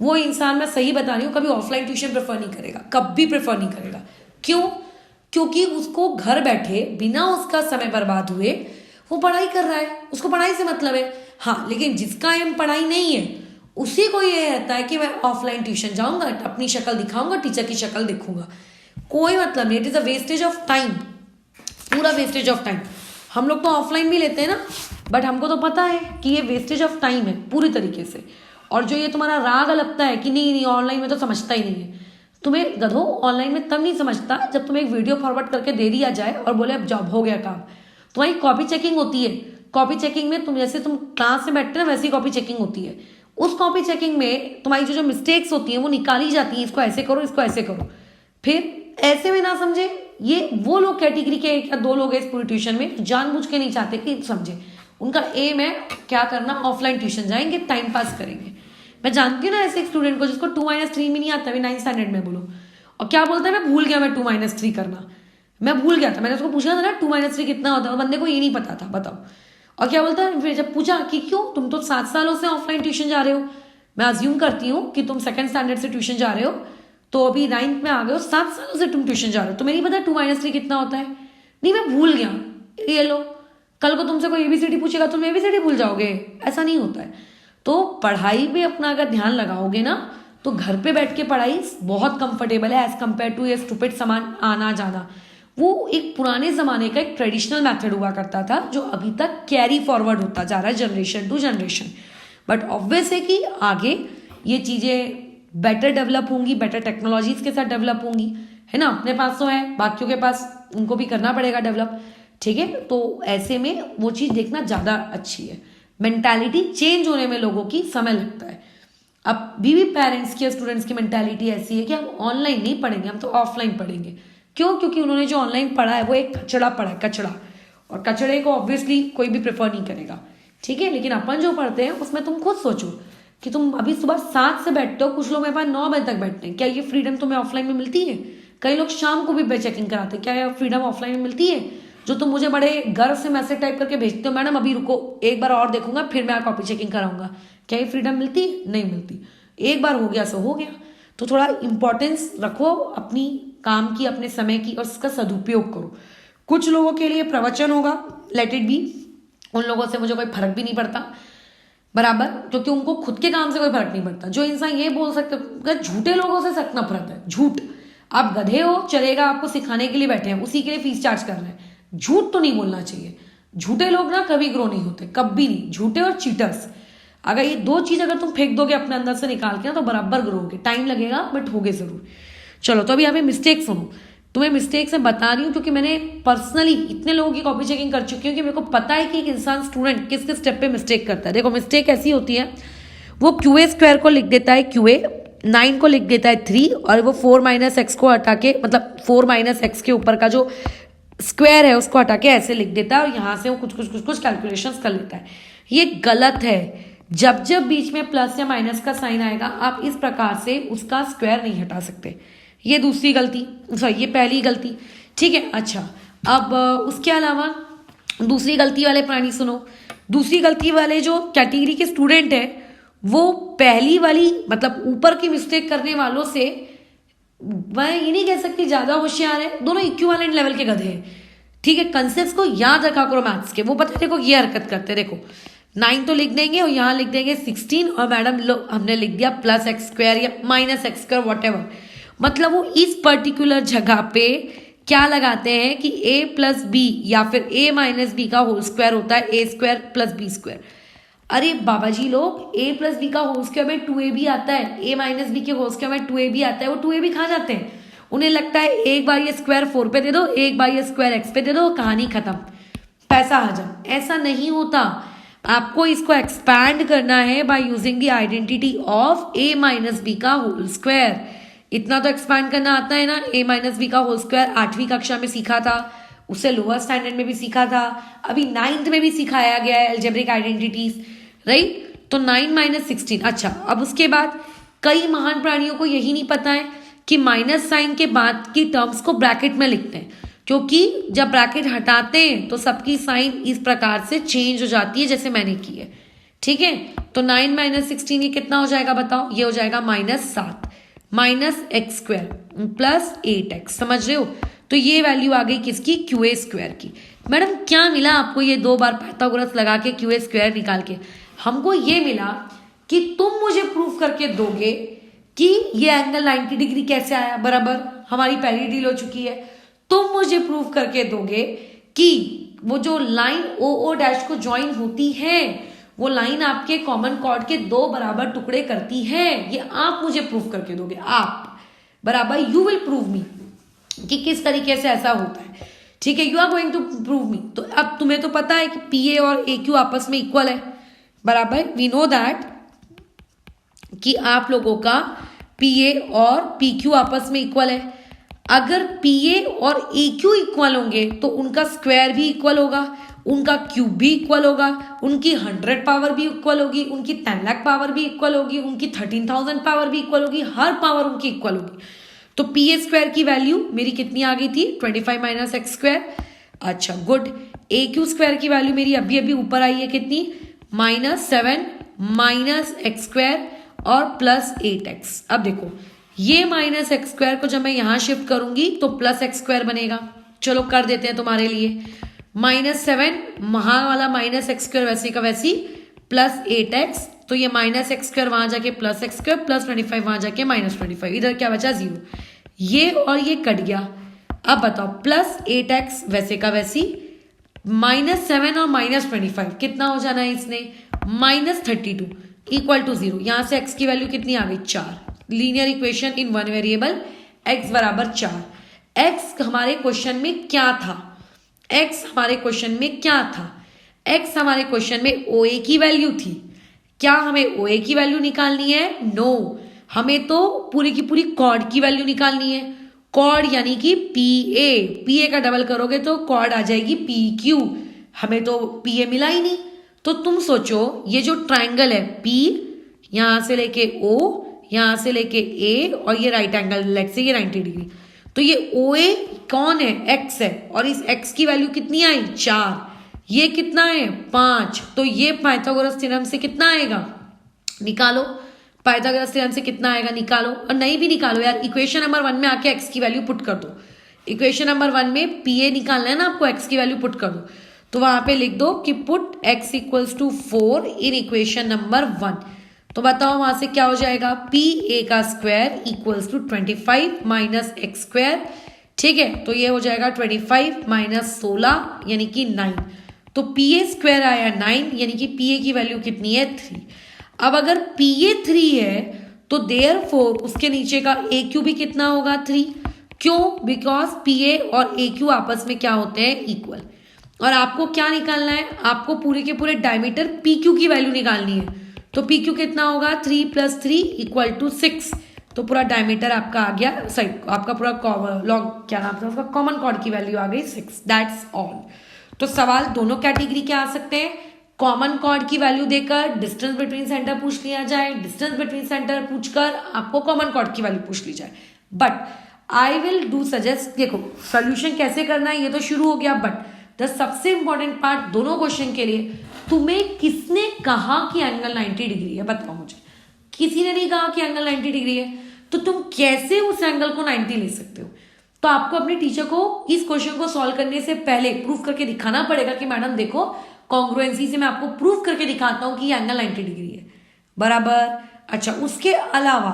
वो इंसान, मैं सही बता रही हूँ, कभी ऑफलाइन ट्यूशन प्रेफर नहीं करेगा, कभी प्रेफर नहीं करेगा। क्यों? क्योंकि उसको घर बैठे बिना उसका समय बर्बाद हुए वो पढ़ाई कर रहा है, उसको पढ़ाई से मतलब है। हाँ, लेकिन जिसका एम पढ़ाई नहीं है उसी को ये रहता है कि मैं ऑफलाइन ट्यूशन जाऊंगा, अपनी शक्ल दिखाऊंगा, टीचर की शक्ल देखूंगा, कोई मतलब नहीं। It is a wastage of time, पूरा वेस्टेज ऑफ टाइम। हम लोग तो ऑफलाइन भी लेते हैं ना, बट हमको तो पता है कि ये वेस्टेज ऑफ टाइम है पूरी तरीके से। और जो ये तुम्हारा राग लगता है कि नहीं नहीं ऑनलाइन में तो समझता ही नहीं है, तुम्हें गधो ऑनलाइन में तब नहीं समझता जब तुम्हें एक वीडियो फॉरवर्ड करके दे दिया जाए और बोले अब जॉब हो गया काम। तुम्हारी कॉपी चेकिंग होती है, कॉपी चेकिंग में तुम जैसे तुम क्लास में बैठते ना वैसी कॉपी चेकिंग होती है। उस कॉपी चेकिंग में तुम्हारी जो मिस्टेक्स होती हैं वो निकाली जाती हैं, इसको ऐसे करो, इसको ऐसे करो। फिर ऐसे में ना समझे, ये वो लोग कैटेगरी के एक या दो लोग हैं इस पूरी ट्यूशन में जानबूझ के नहीं चाहते कि समझे। उनका एम है क्या करना, ऑफलाइन ट्यूशन जाएंगे, टाइम पास करेंगे। मैं जानती हूँ ना ऐसे एक स्टूडेंट को जिसको 2-3 भी नहीं आता, अभी 9th स्टैंडर्ड में बोलो, और क्या बोलता है मैं भूल गया, मैं 2-3 करना मैं भूल गया था। मैंने उसको पूछा था ना 2-3 कितना होता है, बंदे को ये नहीं पता था, बताओ। और क्या बोलता है, फिर जब पूछा कि क्यों, तुम तो 7 सालों से ऑफलाइन ट्यूशन जा रहे हो, मैं अज्यूम करती हूँ कि तुम 2nd स्टैंडर्ड से ट्यूशन जा रहे हो, तो अभी 9th में आ गए हो, 7 सालों से तुम ट्यूशन जा रहे हो, तुम्हें नहीं पता 2-3 कितना होता है? नहीं, मैं भूल गया। ये लो, कल को तुमसे कोई ABCD पूछेगा तुम ABCD भूल जाओगे, ऐसा नहीं होता है। तो पढ़ाई में अपना अगर ध्यान लगाओगे ना, तो घर पे बैठ के पढ़ाई बहुत कंफर्टेबल है एज कम्पेयर टू ये स्टूपिड सामान आना जाना। वो एक पुराने जमाने का एक ट्रेडिशनल मेथड हुआ करता था जो अभी तक कैरी फॉरवर्ड होता जा रहा है generation to generation. But obvious है कि आगे ये चीज़ें बेटर डेवलप होंगी, बेटर टेक्नोलॉजीज के साथ डेवलप होंगी, है ना। अपने पास तो है, बाकियों के पास उनको भी करना पड़ेगा डेवलप, ठीक है। तो ऐसे में वो चीज़ देखना ज़्यादा अच्छी है। मेंटालिटी चेंज होने में लोगों की समय लगता है। अब भी पेरेंट्स की स्टूडेंट्स की मेंटालिटी ऐसी है कि हम ऑनलाइन नहीं पढ़ेंगे, हम तो ऑफलाइन पढ़ेंगे। क्यों? क्योंकि उन्होंने जो ऑनलाइन पढ़ा है वो एक कचड़ा पढ़ा है, कचड़ा, और कचड़े को ऑब्वियसली कोई भी प्रेफर नहीं करेगा, ठीक है। लेकिन अपन जो पढ़ते हैं उसमें तुम खुद सोचो कि तुम अभी सुबह 7 से बैठते हो, कुछ लोग मेरे पास 9 बजे तक बैठते हैं, क्या ये फ्रीडम तुम्हें ऑफलाइन में मिलती है? कई लोग शाम को भी चेकिंग कराते हैं, क्या ये फ्रीडम ऑफलाइन में मिलती है? जो तुम मुझे बड़े गर्व से मैसेज टाइप करके भेजते हो, मैडम अभी रुको एक बार और देखूंगा फिर मैं कॉपी चेकिंग कराऊंगा, क्या ये फ्रीडम मिलती है? नहीं मिलती। एक बार हो गया सो हो गया। तो थोड़ा इंपॉर्टेंस रखो अपनी काम की, अपने समय की, और इसका सदुपयोग करो। कुछ लोगों के लिए प्रवचन होगा, लेट इट बी, उन लोगों से मुझे कोई फर्क भी नहीं पड़ता बराबर, क्योंकि उनको खुद के काम से कोई फर्क नहीं पड़ता। जो इंसान ये बोल सकते, झूठे लोगों से सख्त नफरत है। झूठ, आप गधे हो चलेगा, आपको सिखाने के लिए बैठे हैं, उसी के लिए फीस चार्ज कर रहे हैं। झूठ तो नहीं बोलना चाहिए। झूठे लोग ना कभी ग्रो नहीं होते, कभी नहीं। झूठे और चीटर्स, अगर ये दो चीज अगर तुम फेंक दोगे अपने अंदर से निकाल के ना, तो बराबर ग्रो होगे। टाइम लगेगा बट होगे जरूर। चलो, तो अभी यहाँ पे मिस्टेक सुनो। तुम्हें मिस्टेक्स मैं बता रही हूँ क्योंकि मैंने पर्सनली इतने लोगों की कॉपी चेकिंग कर चुकी हूँ कि मेरे को पता है कि एक इंसान स्टूडेंट किस किस स्टेप पे मिस्टेक करता है। देखो, मिस्टेक ऐसी होती है, वो QA² को लिख देता है QA, 9 को लिख देता है 3, और वो 4 - x को हटा के, मतलब 4 - x के ऊपर का जो स्क्वायर है उसको हटा के ऐसे लिख देता है, और यहाँ से वो कुछ कैलकुलेशंस कर लेता है। ये गलत है। जब जब बीच में प्लस या माइनस का साइन आएगा, आप इस प्रकार से उसका स्क्वायर नहीं हटा सकते। ये दूसरी गलती, सॉरी ये पहली गलती, ठीक है। अच्छा, अब उसके अलावा दूसरी गलती वाले प्राणी सुनो। दूसरी गलती वाले जो कैटेगरी के स्टूडेंट है, वो पहली वाली मतलब ऊपर की मिस्टेक करने वालों से मैं ये नहीं कह सकती ज्यादा होशियार है, दोनों इक्विवेलेंट लेवल के गधे हैं, ठीक है। कंसेप्ट्स को याद रखा करो मैथ्स के। वो पता है, देखो ये हरकत करते हैं, देखो 9 तो लिख देंगे और यहाँ लिख देंगे 16 और मैडम लो हमने लिख दिया प्लस एक्स स्क्वायर या माइनस एक्स स्क्वायर वॉटेवर। मतलब वो इस पर्टिकुलर जगह पे क्या लगाते हैं कि a प्लस बी या फिर a माइनस बी का होल स्क्वायर होता है a square plus B square. अरे बाबा जी लोग a प्लस बी का होल स्क्वायर में 2a भी आता है, a माइनस बी के होल स्क्वायर में 2a भी आता है, वो 2a भी खा जाते हैं। उन्हें लगता है एक बार ये स्क्वायर 4 पे दे दो, एक बार ये स्क्वायर x पे दे दो, कहानी खत्म, पैसा हजम। ऐसा नहीं होता, आपको इसको एक्सपैंड करना है by using the identity of a minus B का होल स्क्वायर। इतना तो एक्सपैंड करना आता है ना। a माइनस बी का होल स्क्वायर 8वीं कक्षा में सीखा था, उससे लोअर स्टैंडर्ड में भी सीखा था, अभी 9th में भी सिखाया गया है अलजेब्रिक आइडेंटिटीज, राइट। तो 9 माइनस 16। अच्छा, अब उसके बाद कई महान प्राणियों को यही नहीं पता है कि माइनस साइन के बाद की टर्म्स को ब्रैकेट में लिखते हैं, क्योंकि जब ब्रैकेट हटाते हैं तो सबकी साइन इस प्रकार से चेंज हो जाती है जैसे मैंने की है, ठीक है। तो 9 माइनस 16 ये कितना हो जाएगा बताओ, ये हो जाएगा -7 minus X square plus 8x, समझ रहे हो। तो ये वैल्यू आ गई किसकी, क्यू ए स्क्वायर की। मैडम क्या मिला आपको ये 2 बार पाइथागोरस लगा के क्यू ए स्क्वायर निकाल के? हमको ये मिला कि तुम मुझे प्रूफ करके दोगे कि ये एंगल 90 डिग्री कैसे आया, बराबर हमारी पहली डील हो चुकी है। तुम मुझे प्रूफ करके दोगे कि वो जो लाइन ओ ओ डैश को ज्वाइन होती है वो लाइन आपके कॉमन कॉर्ड के 2 बराबर टुकड़े करती है। ये आप मुझे प्रूफ करके दोगे, आप बराबर, यू विल प्रूव मी कि किस तरीके से ऐसा होता है, ठीक है। You are going to prove me. तो अब तुम्हें तो पता है कि पी ए और ए क्यू आपस में इक्वल है, बराबर। वी नो दैट कि आप लोगों का पी ए और पी क्यू आपस में इक्वल है। अगर पी ए और ए क्यू इक्वल होंगे तो उनका स्क्वायर भी इक्वल होगा, उनका क्यूब भी इक्वल होगा, उनकी 100 पावर भी इक्वल होगी, उनकी 10 लाख पावर भी इक्वल होगी, उनकी 13,000 पावर भी इक्वल होगी, हर पावर उनकी इक्वल होगी। तो पी ए स्क्वायर की वैल्यू मेरी कितनी आ गई थी, 25 माइनस एक्स स्क्वायर। अच्छा गुड। ए क्यू स्क्वायर की वैल्यू मेरी अभी अभी ऊपर आई है कितनी, -7 माइनस एक्स स्क्वायर और प्लस 8x। अब देखो ये माइनस एक्स स्क्वायर को जब मैं यहां शिफ्ट करूंगी तो प्लस एक्स स्क्वायर बनेगा। चलो कर देते हैं तुम्हारे लिए। -7 वहां वाला माइनस एक्स स्क्वायर वैसे का वैसी प्लस 8x, तो ये माइनस एक्स स्क्वायर वहां जाके प्लस एक्स स्क्वायर प्लस 25 वहां जाके -25, इधर क्या बचा 0। ये और ये कट गया। अब बताओ प्लस 8x वैसे का वैसी, -7 और -25 कितना हो जाना है इसने, -32 इक्वल टू 0। यहां से x की वैल्यू कितनी आ गई 4। Linear equation in one variable, x बराबर 4। x हमारे क्वेश्चन में क्या था, x हमारे क्वेश्चन में क्या था, x हमारे क्वेश्चन में OA की वैल्यू थी। क्या हमें OA की वैल्यू निकालनी है, नो, हमें तो पूरी की पूरी कॉर्ड की वैल्यू निकालनी है। कॉर्ड यानी कि PA का डबल करोगे तो कॉर्ड आ जाएगी PQ। हमें तो PA मिला ही नहीं। तो तुम सोचो ये जो ट्राइंगल है P, यहां से लेके O, यहां से लेके A और ये राइट एंगल लेट से ये 90 डिग्री, तो ये OA कौन है, x है, और इस x की वैल्यू कितनी आई 4, ये कितना है 5। तो ये पाइथागोरस थ्योरम से कितना आएगा, निकालो, पाइथागोरस थ्योरम से कितना आएगा निकालो। और नहीं भी निकालो यार, इक्वेशन नंबर 1 में आके x की वैल्यू पुट कर दो। इक्वेशन नंबर 1 में PA निकालना है ना आपको, x की वैल्यू पुट कर दो। तो वहां पे लिख दो कि put x equals to 4 in equation number 1। तो बताओ वहां से क्या हो जाएगा, PA का square equals to 25 minus X square, ठीक है। तो ये हो जाएगा 25 माइनस 16 यानी कि 9। तो PA स्क्वायर आया 9, यानी कि PA की वैल्यू कितनी है 3। अब अगर PA 3 है तो देयरफॉर उसके नीचे का AQ भी कितना होगा 3। क्यों, बिकॉज PA और AQ आपस में क्या होते हैं, इक्वल। और आपको क्या निकालना है, आपको पूरे के पूरे डायमीटर PQ की वैल्यू निकालनी है। तो PQ कितना होगा 3 + 3 = 6। तो पूरा डायमीटर आपका आ गया, सही, आपका पूरा लॉग क्या नाम था उसका, कॉमन कॉर्ड की वैल्यू आ गई 6। That's all. तो सवाल दोनों कैटेगरी के आ सकते हैं, कॉमन कॉर्ड की वैल्यू देकर डिस्टेंस बिटवीन सेंटर पूछ लिया जाए, डिस्टेंस बिटवीन सेंटर पूछकर आपको कॉमन कॉर्ड की वैल्यू पूछ ली जाए। But I will do suggest, देखो सोल्यूशन कैसे करना है ये तो शुरू हो गया, बट द सबसे इंपॉर्टेंट पार्ट दोनों क्वेश्चन के लिए, तुम्हें किसने कहा कि एंगल 90 डिग्री है, बताओ मुझे। किसी ने नहीं कहा कि एंगल 90 डिग्री है, तो तुम कैसे उस एंगल को 90 ले सकते हो। तो आपको अपने टीचर को इस क्वेश्चन को सॉल्व करने से पहले प्रूफ करके दिखाना पड़ेगा कि मैडम देखो कॉन्ग्रुएंसी से मैं आपको प्रूव करके दिखाता हूँ कि ये एंगल 90 डिग्री है, बराबर। अच्छा, उसके अलावा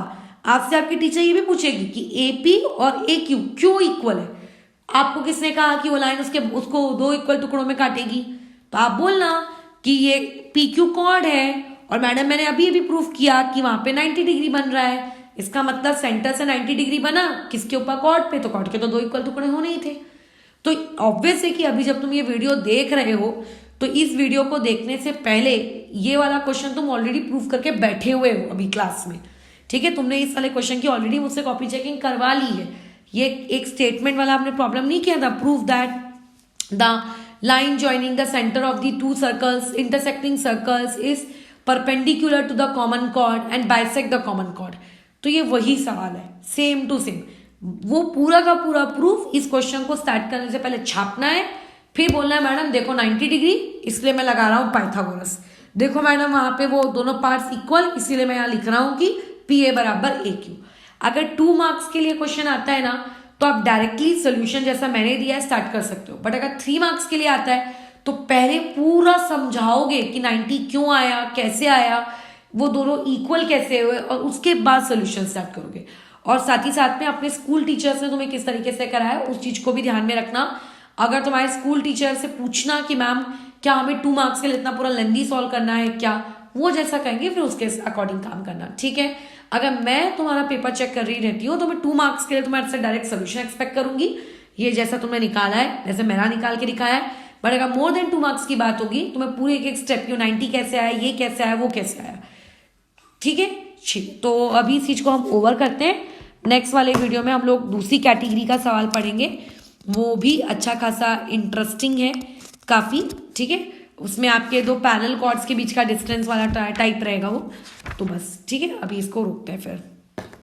आपसे आपकी टीचर ये भी पूछेगी कि AP और AQ क्यों इक्वल है। आपको किसने कहा कि वो लाइन उसको दो इक्वल टुकड़ों में काटेगी, तो आप बोलना कि ये PQ कॉर्ड है और मैडम मैंने अभी अभी प्रूफ किया कि वहां पे 90 डिग्री बन रहा है। इसका मतलब सेंटर से 90 डिग्री बना किसके ऊपर, कॉर्ड पे, तो कॉर्ड के तो दो इक्वल टुकड़े होने ही थे। तो ऑब्वियस है कि अभी जब तुम ये वीडियो देख रहे हो तो इस वीडियो को देखने से पहले ये वाला क्वेश्चन तुम ऑलरेडी प्रूव करके बैठे हुए हो अभी क्लास में, ठीक है। तुमने इस वाले क्वेश्चन की ऑलरेडी मुझसे कॉपी चेकिंग करवा ली है। ये एक स्टेटमेंट वाला आपने प्रॉब्लम नहीं किया था, prove that the line joining the centre of the two circles intersecting circles is perpendicular to the common chord and bisect the common chord. तो ये वही सवाल है, सेम टू सेम। वो पूरा का पूरा प्रूफ इस क्वेश्चन को स्टार्ट करने से पहले छापना है, फिर बोलना है मैडम देखो 90 डिग्री इसलिए मैं लगा रहा हूं पाइथागोरस, देखो मैडम वहां पे वो दोनों पार्ट्स इक्वल इसीलिए मैं यहां लिख रहा हूं कि PA बराबर AQ। अगर 2 मार्क्स के लिए क्वेश्चन आता है ना तो आप डायरेक्टली सोल्यूशन जैसा मैंने दिया है स्टार्ट कर सकते हो, बट अगर 3 मार्क्स के लिए आता है तो पहले पूरा समझाओगे कि 90 क्यों आया, कैसे आया, वो दोनों इक्वल कैसे हुए, और उसके बाद सोल्यूशन स्टार्ट करोगे। और साथ ही साथ में अपने स्कूल टीचर्स ने तुम्हें किस तरीके से कराया उस चीज को भी ध्यान में रखना। अगर तुम्हारे स्कूल टीचर से पूछना कि मैम क्या हमें 2 मार्क्स के लिए इतना पूरा लेंदी सॉल्व करना है क्या, वो जैसा कहेंगे फिर उसके अकॉर्डिंग काम करना, ठीक है। अगर मैं तुम्हारा पेपर चेक कर रही रहती हूँ तो मैं 2 मार्क्स के लिए तुम्हारे से डायरेक्ट सोल्यूशन एक्सपेक्ट करूंगी, ये जैसा तुमने निकाला है जैसे मेरा निकाल के दिखाया है। बट अगर मोर देन 2 मार्क्स की बात होगी तो मैं पूरे एक एक स्टेप की 90 कैसे आया, ये कैसे आया, वो कैसे आया, ठीक है। ठीक, तो अभी इस चीज को हम ओवर करते हैं। नेक्स्ट वाले वीडियो में हम लोग दूसरी कैटेगरी का सवाल पढ़ेंगे, वो भी अच्छा खासा इंटरेस्टिंग है काफी, ठीक है। उसमें आपके 2 पैरेलल कॉर्ड्स के बीच का डिस्टेंस वाला टाइप रहेगा वो, तो बस ठीक है, अभी इसको रोकते हैं फिर।